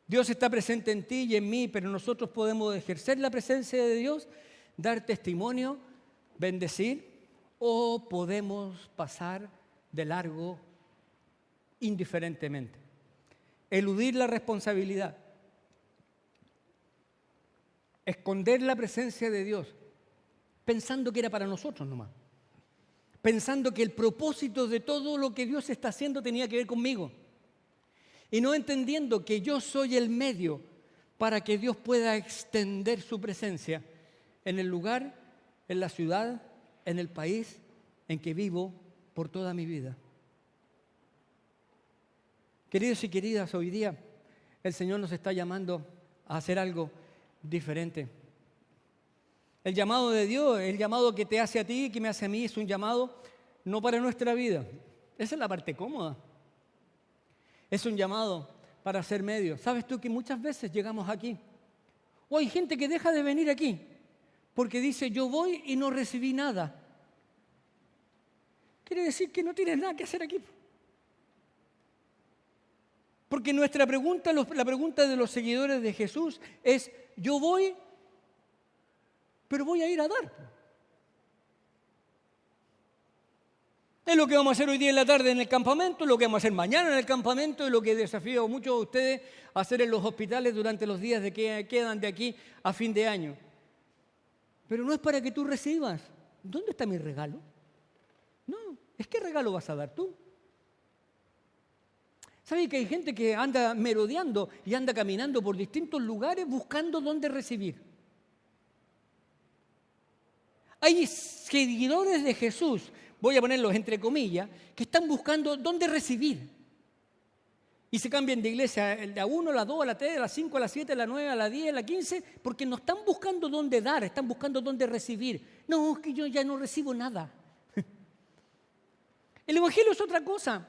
Dios está presente en ti y en mí, pero nosotros podemos ejercer la presencia de Dios, dar testimonio, bendecir, o podemos pasar de largo indiferentemente. Eludir la responsabilidad. Esconder la presencia de Dios, pensando que era para nosotros nomás. Pensando que el propósito de todo lo que Dios está haciendo tenía que ver conmigo. Y no entendiendo que yo soy el medio para que Dios pueda extender su presencia en el lugar, en la ciudad, en el país en que vivo por toda mi vida. Queridos y queridas, hoy día el Señor nos está llamando a hacer algo diferente. El llamado de Dios, el llamado que te hace a ti, que me hace a mí, es un llamado no para nuestra vida. Esa es la parte cómoda. Es un llamado para ser medio. ¿Sabes tú que muchas veces llegamos aquí? O hay gente que deja de venir aquí porque dice, yo voy y no recibí nada. Quiere decir que no tienes nada que hacer aquí. Porque nuestra pregunta, la pregunta de los seguidores de Jesús es, yo voy, pero voy a ir a dar. Es lo que vamos a hacer hoy día en la tarde en el campamento, lo que vamos a hacer mañana en el campamento y lo que desafío a muchos de ustedes a hacer en los hospitales durante los días que quedan de aquí a fin de año. Pero no es para que tú recibas. ¿Dónde está mi regalo? No, es ¿qué regalo vas a dar tú? ¿Sabes que hay gente que anda merodeando y anda caminando por distintos lugares buscando dónde recibir? Hay seguidores de Jesús, voy a ponerlos entre comillas, que están buscando dónde recibir. Y se cambian de iglesia a la 1, a la 2, a la 3, a la 5, a la 7, a la 9, a la 10, a la 15, porque no están buscando dónde dar, están buscando dónde recibir. No, es que yo ya no recibo nada. El Evangelio es otra cosa.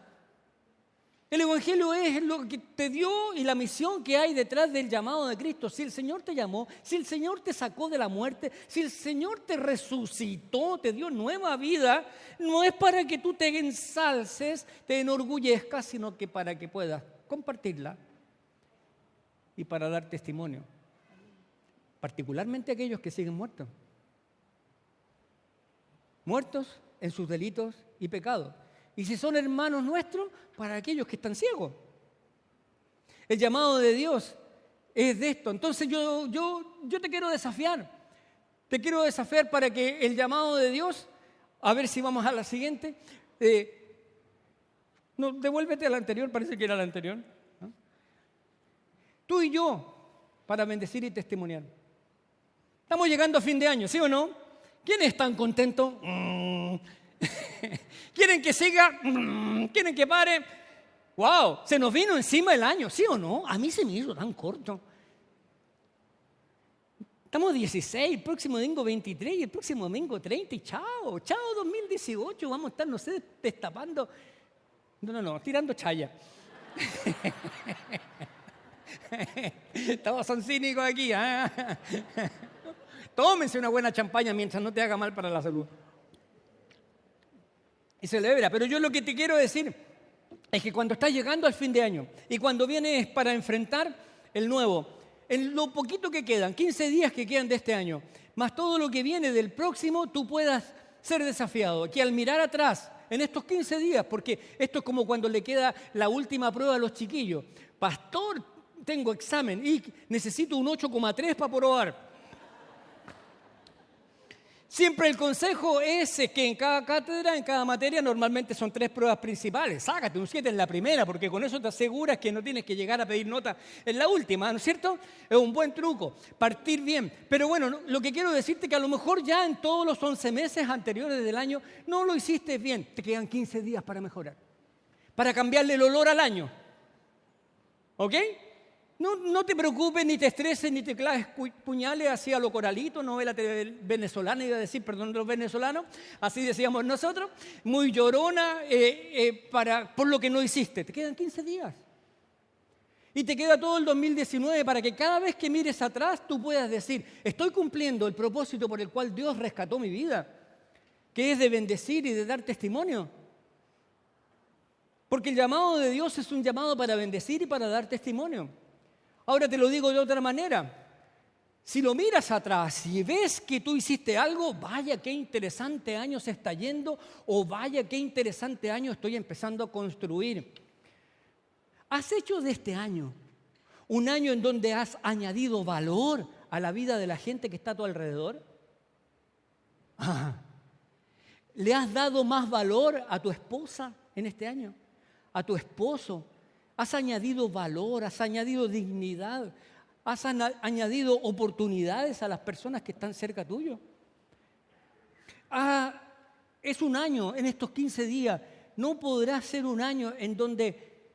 El Evangelio es lo que te dio y la misión que hay detrás del llamado de Cristo. Si el Señor te llamó, si el Señor te sacó de la muerte, si el Señor te resucitó, te dio nueva vida, no es para que tú te ensalces, te enorgullezcas, sino que para que puedas compartirla y para dar testimonio. Particularmente aquellos que siguen muertos. Muertos en sus delitos y pecados. Y si son hermanos nuestros, para aquellos que están ciegos. El llamado de Dios es de esto. Entonces yo te quiero desafiar. Te quiero desafiar para que el llamado de Dios, a ver si vamos a la siguiente. No, devuélvete a la anterior, parece que era la anterior. ¿No? Tú y yo, para bendecir y testimoniar. Estamos llegando a fin de año, ¿sí o no? ¿Quiénes están contentos? ¿Quieren que siga? ¿Quieren que pare? ¡Wow! Se nos vino encima el año, ¿sí o no? A mí se me hizo tan corto. Estamos 16, el próximo domingo 23 y el próximo domingo 30 y chao 2018, vamos a estar, no sé, destapando. No, tirando chaya. Todos son cínicos aquí. ¿Eh? Tómense una buena champaña mientras no te haga mal para la salud. y celebra. Pero yo lo que te quiero decir es que cuando estás llegando al fin de año y cuando vienes para enfrentar el nuevo, en lo poquito que quedan, 15 días que quedan de este año, más todo lo que viene del próximo, tú puedas ser desafiado. Que al mirar atrás, en estos 15 días, porque esto es como cuando le queda la última prueba a los chiquillos. Pastor, tengo examen y necesito un 8,3 para probar. Siempre el consejo es que en cada cátedra, en cada materia, normalmente son 3 pruebas principales. Sácate un 7 en la primera, porque con eso te aseguras que no tienes que llegar a pedir nota en la última, ¿no es cierto? Es un buen truco, partir bien. Pero bueno, lo que quiero decirte es que a lo mejor ya en todos los 11 meses anteriores del año no lo hiciste bien. Te quedan 15 días para mejorar, para cambiarle el olor al año. ¿Ok? No te preocupes, ni te estreses, ni te claves puñales así a lo Coralito, novela venezolana, iba a decir, perdón, de los venezolanos, así decíamos nosotros, muy llorona por lo que no hiciste. Te quedan 15 días. Y te queda todo el 2019 para que cada vez que mires atrás tú puedas decir, estoy cumpliendo el propósito por el cual Dios rescató mi vida, que es de bendecir y de dar testimonio. Porque el llamado de Dios es un llamado para bendecir y para dar testimonio. Ahora te lo digo de otra manera. Si lo miras atrás y ves que tú hiciste algo, vaya qué interesante año se está yendo, o vaya qué interesante año estoy empezando a construir. ¿Has hecho de este año un año en donde has añadido valor a la vida de la gente que está a tu alrededor? ¿Le has dado más valor a tu esposa en este año? ¿A tu esposo? ¿Has añadido valor? ¿Has añadido dignidad? ¿Has añadido oportunidades a las personas que están cerca tuyo? Es un año, en estos 15 días, no podrá ser un año en donde,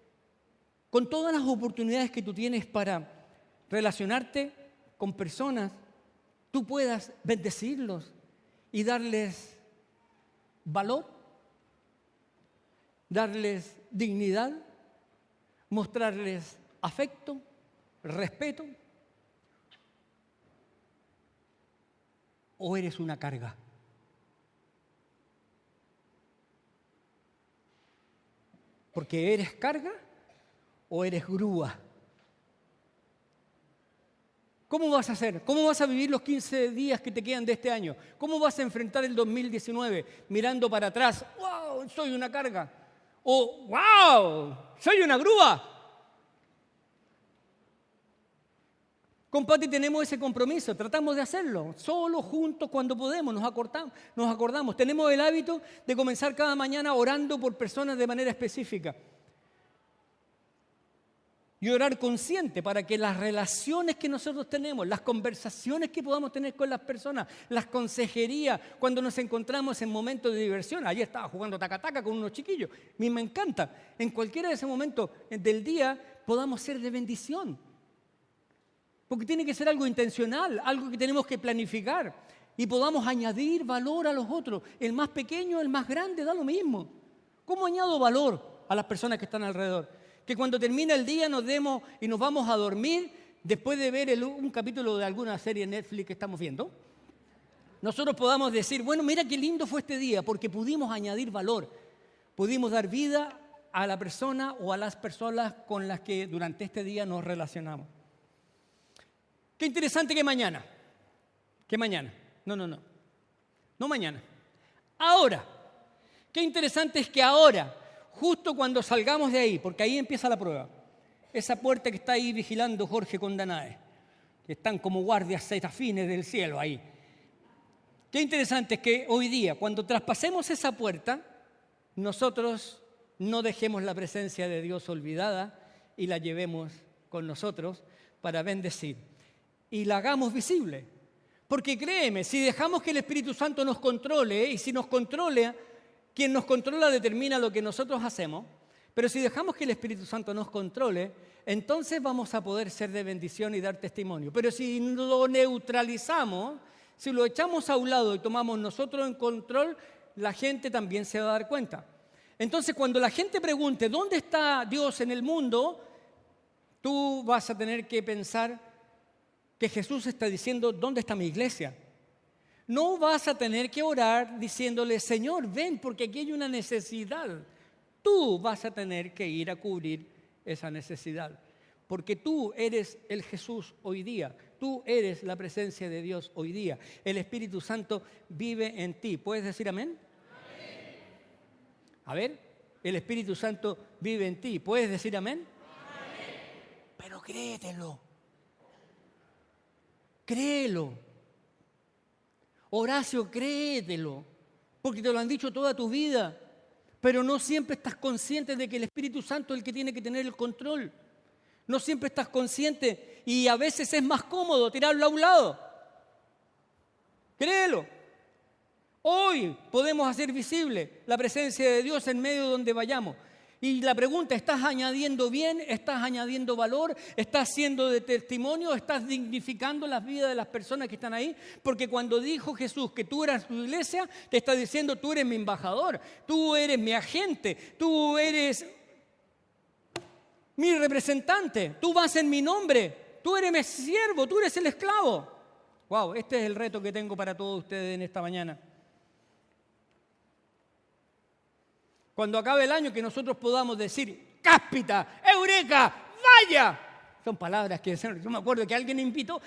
con todas las oportunidades que tú tienes para relacionarte con personas, tú puedas bendecirlos y darles valor, darles dignidad, mostrarles afecto, respeto. ¿O eres una carga? Porque eres carga o eres grúa. ¿Cómo vas a hacer? ¿Cómo vas a vivir los 15 días que te quedan de este año? ¿Cómo vas a enfrentar el 2019 mirando para atrás? ¡Wow! Soy una carga. O ¡wow! Soy una grúa. Con Pati tenemos ese compromiso, tratamos de hacerlo, solo, juntos, cuando podemos, nos acordamos. Tenemos el hábito de comenzar cada mañana orando por personas de manera específica. Y orar consciente para que las relaciones que nosotros tenemos, las conversaciones que podamos tener con las personas, las consejerías, cuando nos encontramos en momentos de diversión. Ayer estaba jugando taca-taca con unos chiquillos. A mí me encanta. En cualquiera de esos momentos del día podamos ser de bendición. Porque tiene que ser algo intencional, algo que tenemos que planificar. Y podamos añadir valor a los otros. El más pequeño, el más grande, da lo mismo. ¿Cómo añado valor a las personas que están alrededor? Que cuando termina el día nos demos y nos vamos a dormir después de ver un capítulo de alguna serie en Netflix que estamos viendo. Nosotros podamos decir, bueno, mira qué lindo fue este día porque pudimos añadir valor. Pudimos dar vida a la persona o a las personas con las que durante este día nos relacionamos. Qué interesante que mañana. ¿Qué mañana? No mañana. Ahora. Qué interesante es que ahora, justo cuando salgamos de ahí, porque ahí empieza la prueba, esa puerta que está ahí vigilando Jorge con Danae, que están como guardias serafines del cielo ahí. Qué interesante es que hoy día, cuando traspasemos esa puerta, nosotros no dejemos la presencia de Dios olvidada y la llevemos con nosotros para bendecir. Y la hagamos visible. Porque créeme, si dejamos que el Espíritu Santo nos controle, y si nos controla, quien nos controla determina lo que nosotros hacemos, pero si dejamos que el Espíritu Santo nos controle, entonces vamos a poder ser de bendición y dar testimonio. Pero si lo neutralizamos, si lo echamos a un lado y tomamos nosotros en control, la gente también se va a dar cuenta. Entonces, cuando la gente pregunte, ¿dónde está Dios en el mundo?, tú vas a tener que pensar que Jesús está diciendo, ¿dónde está mi iglesia? No vas a tener que orar diciéndole, Señor, ven, porque aquí hay una necesidad. Tú vas a tener que ir a cubrir esa necesidad. Porque tú eres el Jesús hoy día. Tú eres la presencia de Dios hoy día. El Espíritu Santo vive en ti. ¿Puedes decir amén? Amén. A ver, el Espíritu Santo vive en ti. ¿Puedes decir amén? Amén. Pero créetelo. Créelo. Horacio, créetelo. Porque te lo han dicho toda tu vida. Pero no siempre estás consciente de que el Espíritu Santo es el que tiene que tener el control. No siempre estás consciente y a veces es más cómodo tirarlo a un lado. Créelo. Hoy podemos hacer visible la presencia de Dios en medio de donde vayamos. Y la pregunta, ¿estás añadiendo bien? ¿Estás añadiendo valor? ¿Estás siendo de testimonio? ¿Estás dignificando las vidas de las personas que están ahí? Porque cuando dijo Jesús que tú eras tu iglesia, te está diciendo, tú eres mi embajador, tú eres mi agente, tú eres mi representante, tú vas en mi nombre, tú eres mi siervo, tú eres el esclavo. Wow, este es el reto que tengo para todos ustedes en esta mañana. Cuando acabe el año, que nosotros podamos decir, cáspita, eureka, vaya. Son palabras que yo me acuerdo que alguien inventó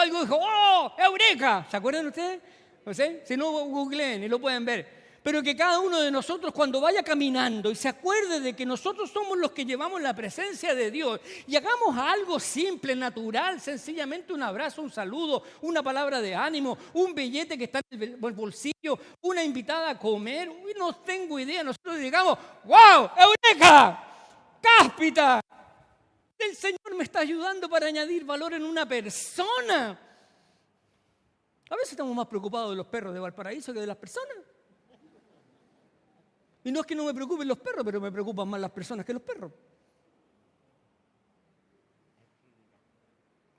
algo y dijo, ¡oh, eureka! ¿Se acuerdan ustedes? No sé, si no, googleen y lo pueden ver. Pero que cada uno de nosotros cuando vaya caminando y se acuerde de que nosotros somos los que llevamos la presencia de Dios y hagamos algo simple, natural, sencillamente un abrazo, un saludo, una palabra de ánimo, un billete que está en el bolsillo, una invitada a comer, no tengo idea, nosotros digamos, ¡wow! ¡Eureka! ¡Cáspita! El Señor me está ayudando para añadir valor en una persona. A veces estamos más preocupados de los perros de Valparaíso que de las personas. Y no es que no me preocupen los perros, pero me preocupan más las personas que los perros.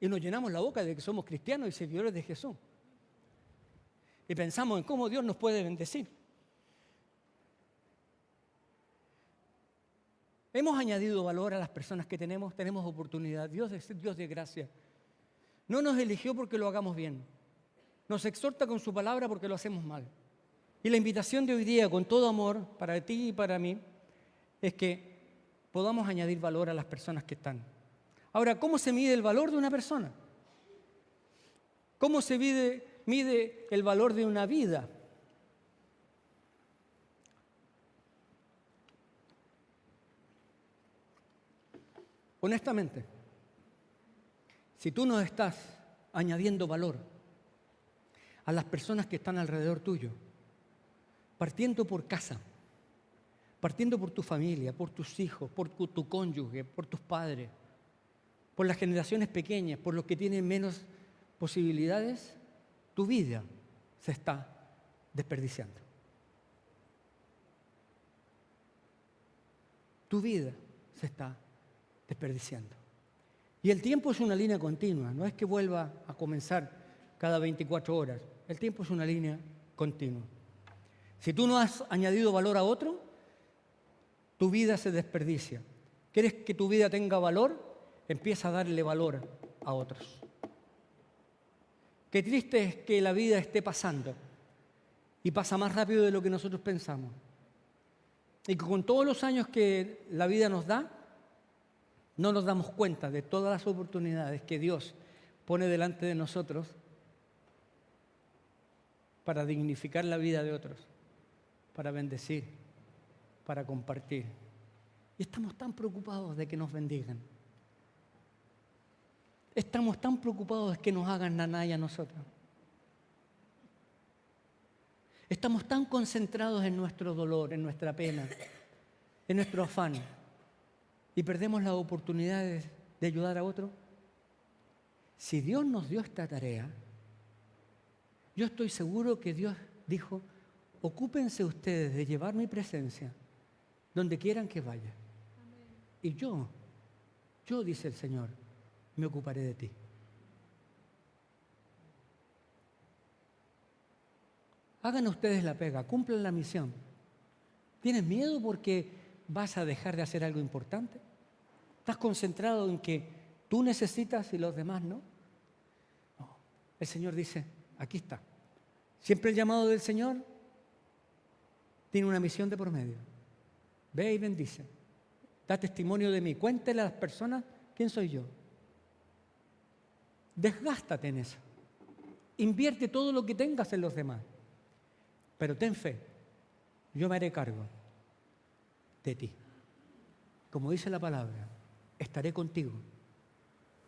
Y nos llenamos la boca de que somos cristianos y seguidores de Jesús. Y pensamos en cómo Dios nos puede bendecir. Hemos añadido valor a las personas que tenemos oportunidad. Dios es Dios de gracia. No nos eligió porque lo hagamos bien. Nos exhorta con su palabra porque lo hacemos mal. Y la invitación de hoy día, con todo amor, para ti y para mí, es que podamos añadir valor a las personas que están. Ahora, ¿cómo se mide el valor de una persona? ¿Cómo se mide el valor de una vida? Honestamente, si tú no estás añadiendo valor a las personas que están alrededor tuyo, partiendo por casa, partiendo por tu familia, por tus hijos, por tu cónyuge, por tus padres, por las generaciones pequeñas, por los que tienen menos posibilidades, tu vida se está desperdiciando. Tu vida se está desperdiciando. Y el tiempo es una línea continua, no es que vuelva a comenzar cada 24 horas. El tiempo es una línea continua. Si tú no has añadido valor a otro, tu vida se desperdicia. ¿Quieres que tu vida tenga valor? Empieza a darle valor a otros. Qué triste es que la vida esté pasando y pasa más rápido de lo que nosotros pensamos. Y que con todos los años que la vida nos da, no nos damos cuenta de todas las oportunidades que Dios pone delante de nosotros para dignificar la vida de otros, para bendecir, para compartir. Y estamos tan preocupados de que nos bendigan. Estamos tan preocupados de que nos hagan nanay a nosotros. Estamos tan concentrados en nuestro dolor, en nuestra pena, en nuestro afán, y perdemos las oportunidades de ayudar a otro. Si Dios nos dio esta tarea, yo estoy seguro que Dios dijo, ocúpense ustedes de llevar mi presencia donde quieran que vaya. Amén. Y yo, dice el Señor, me ocuparé de ti. Hagan ustedes la pega, cumplan la misión. ¿Tienes miedo porque vas a dejar de hacer algo importante? ¿Estás concentrado en que tú necesitas y los demás no? No. El Señor dice, aquí está. Siempre el llamado del Señor tiene una misión de por medio. Ve y bendice. Da testimonio de mí. Cuéntele a las personas quién soy yo. Desgástate en eso. Invierte todo lo que tengas en los demás. Pero ten fe. Yo me haré cargo de ti. Como dice la palabra, estaré contigo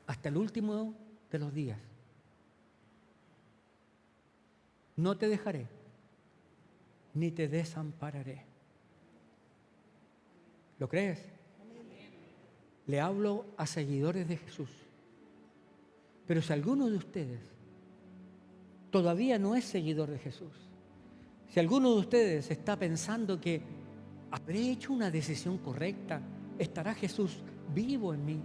hasta el último de los días. No te dejaré, ni te desampararé. ¿Lo crees? Le hablo a seguidores de Jesús. Pero si alguno de ustedes todavía no es seguidor de Jesús, si alguno de ustedes está pensando que habré hecho una decisión correcta, ¿estará Jesús vivo en mí?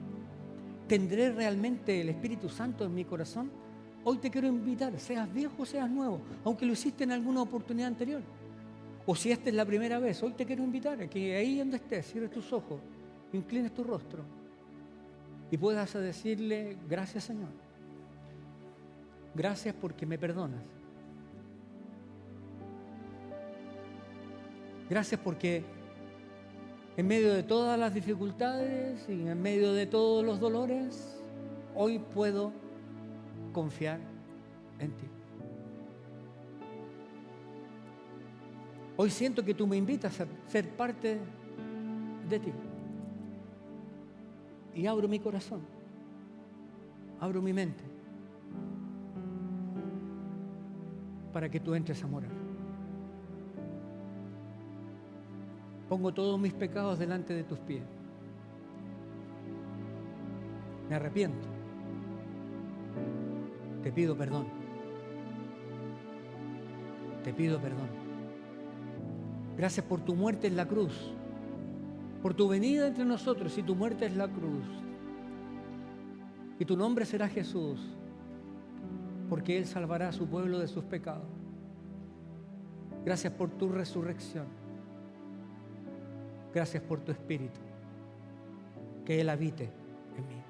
¿Tendré realmente el Espíritu Santo en mi corazón? Hoy te quiero invitar, seas viejo o seas nuevo, aunque lo hiciste en alguna oportunidad anterior. O si esta es la primera vez, hoy te quiero invitar a que ahí donde estés, cierres tus ojos, inclines tu rostro y puedas decirle: gracias, Señor. Gracias porque me perdonas. Gracias porque en medio de todas las dificultades y en medio de todos los dolores, hoy puedo confiar en ti. Hoy siento que tú me invitas a ser parte de ti. Y abro mi corazón, abro mi mente, para que tú entres a morar. Pongo todos mis pecados delante de tus pies. Me arrepiento. Te pido perdón. Te pido perdón. Gracias por tu muerte en la cruz, por tu venida entre nosotros, y tu muerte es la cruz. Y tu nombre será Jesús, porque Él salvará a su pueblo de sus pecados. Gracias por tu resurrección. Gracias por tu Espíritu, que Él habite en mí.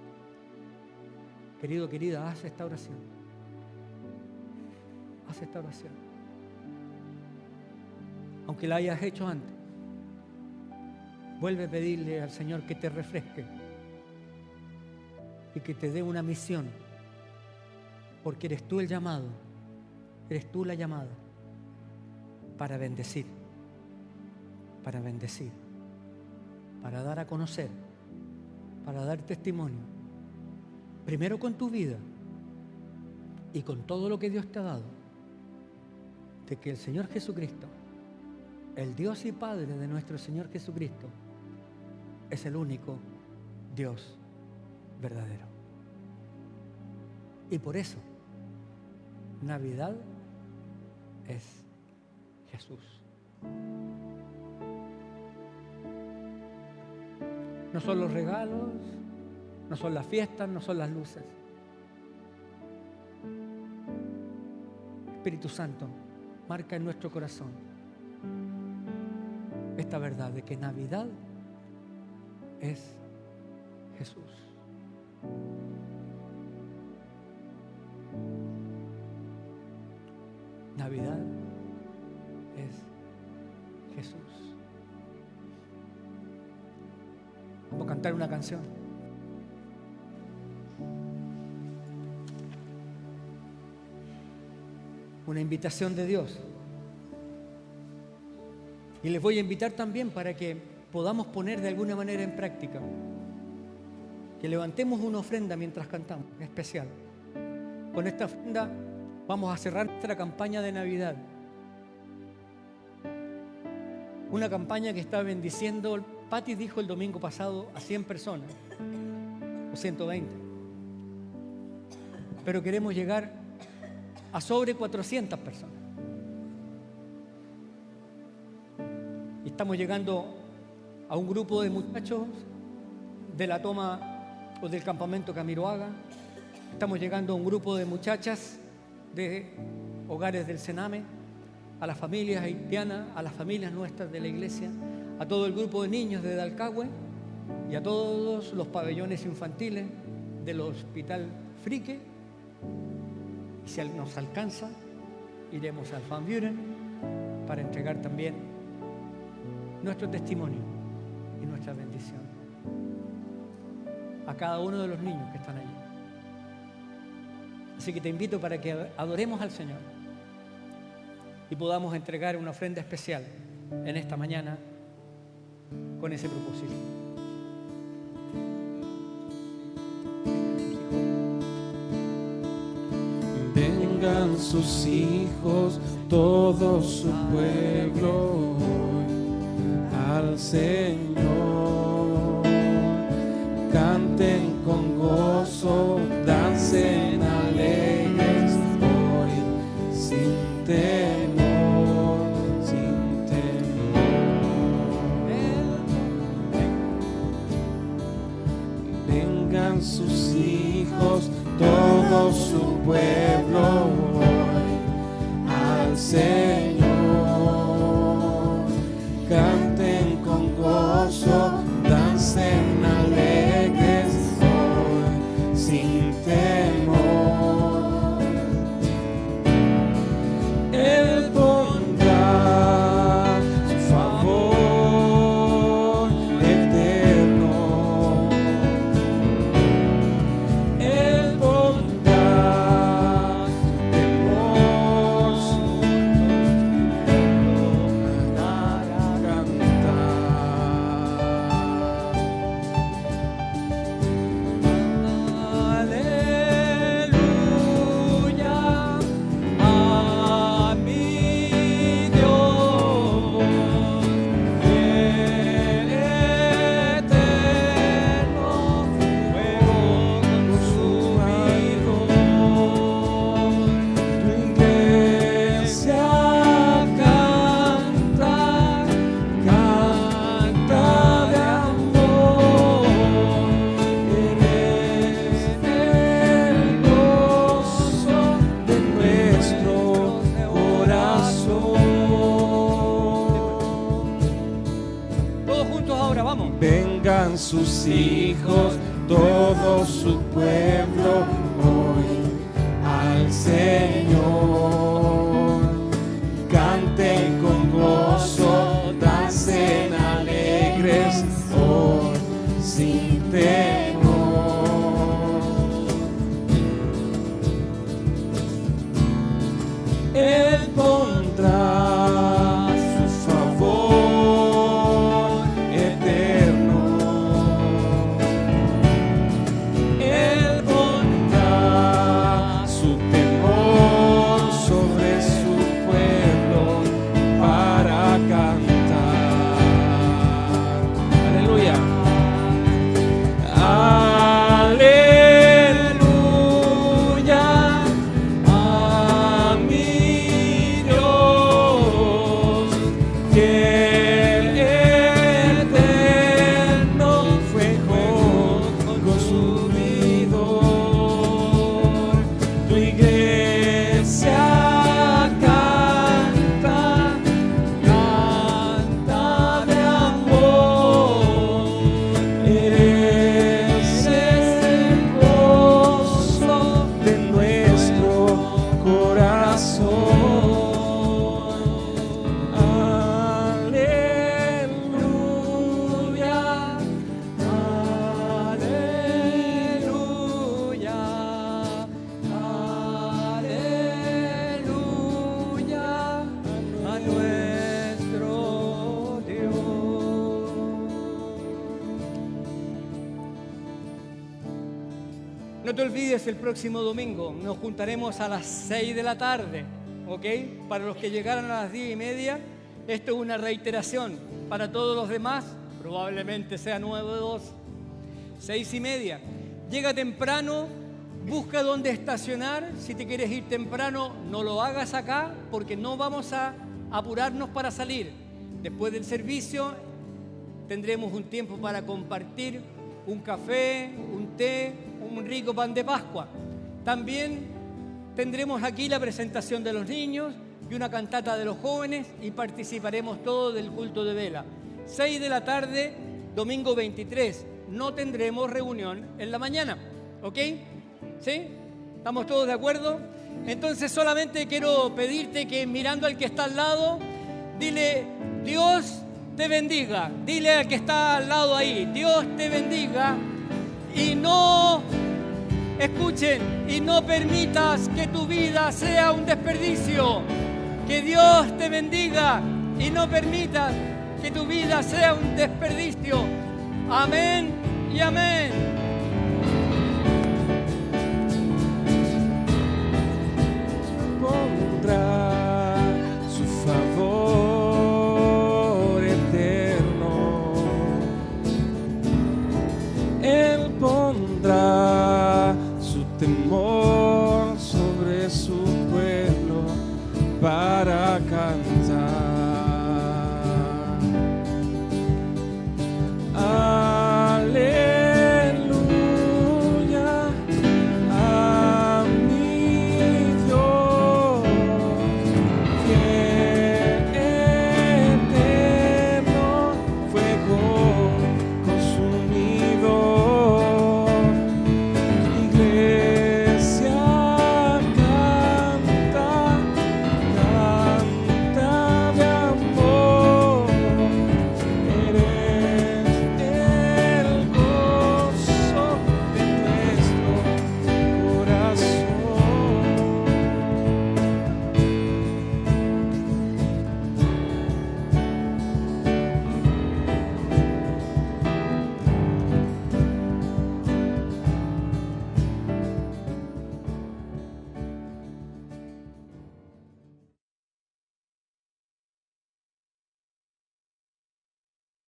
Querido, querida, haz esta oración. Haz esta oración. Aunque la hayas hecho antes, vuelve a pedirle al Señor que te refresque y que te dé una misión, porque eres tú el llamado, eres tú la llamada para bendecir, para bendecir, para dar a conocer, para dar testimonio, primero con tu vida y con todo lo que Dios te ha dado, de que el Señor Jesucristo, el Dios y Padre de nuestro Señor Jesucristo, es el único Dios verdadero. Y por eso, Navidad es Jesús. No son los regalos, no son las fiestas, no son las luces. Espíritu Santo, marca en nuestro corazón esta verdad de que Navidad es Jesús. Navidad es Jesús. Vamos a cantar una canción. Una invitación de Dios. Y les voy a invitar también para que podamos poner de alguna manera en práctica. Que levantemos una ofrenda mientras cantamos, especial. Con esta ofrenda vamos a cerrar nuestra campaña de Navidad. Una campaña que está bendiciendo, Pati dijo el domingo pasado, a 100 personas, o 120. Pero queremos llegar a sobre 400 personas. Y estamos llegando a un grupo de muchachos de la toma o del campamento Camiroaga. Estamos llegando a un grupo de muchachas de hogares del Sename, a las familias haitianas, a las familias nuestras de la iglesia, a todo el grupo de niños de Dalcahue y a todos los pabellones infantiles del Hospital Frique. Y si nos alcanza, iremos al Van Buren para entregar también nuestro testimonio y nuestra bendición a cada uno de los niños que están allí. Así que te invito para que adoremos al Señor y podamos entregar una ofrenda especial en esta mañana con ese propósito. Vengan sus hijos, todo su pueblo, al Señor. Canten con gozo, dancen alegres hoy, sin temor, sin temor. Vengan sus hijos, todo su pueblo hoy, al Señor. Canten con gozo, dancen alegres hoy, sin temor. Él pondrá su favor eterno. Él pondrá su temor para cantar. Aleluya a mi Dios, el eterno fuego consumidor. Tu iglesia canta, canta de amor. Eres el gozo de nuestro corazón. Todos juntos ahora, vamos. Vengan sus hijos, todo su pueblo hoy, al Señor. Canten con gozo, dancen alegres hoy, sin temor. Él pondrá su favor eterno. Él pondrá su temor sobre su pueblo para cantar. Aleluya. Aleluya a mi Dios, que el eterno fuego consumidor. Tu iglesia canta, canta de amor. Eres el gozo de nuestro corazón. Aleluya, aleluya, aleluya a nuestro Dios. No te olvides, el próximo domingo nos juntaremos a las 6 de la tarde, ¿ok? Para los que llegaran a las 10:30, esto es una reiteración. Para todos los demás, probablemente sea 9:02, 6:30. Llega temprano, busca dónde estacionar. Si te quieres ir temprano, no lo hagas acá, porque no vamos a apurarnos para salir. Después del servicio, tendremos un tiempo para compartir un café, un té, un rico pan de Pascua. También tendremos aquí la presentación de los niños y una cantata de los jóvenes, y participaremos todos del culto de vela. 6 de la tarde, domingo 23. No tendremos reunión en la mañana, ¿ok? ¿Sí? ¿Estamos todos de acuerdo? Entonces solamente quiero pedirte que mirando al que está al lado, dile, Dios te bendiga. Dile al que está al lado ahí, Dios te bendiga. Y no, escuchen, y no permitas que tu vida sea un desperdicio. Que Dios te bendiga y no permitas que tu vida sea un desperdicio. Amén y amén.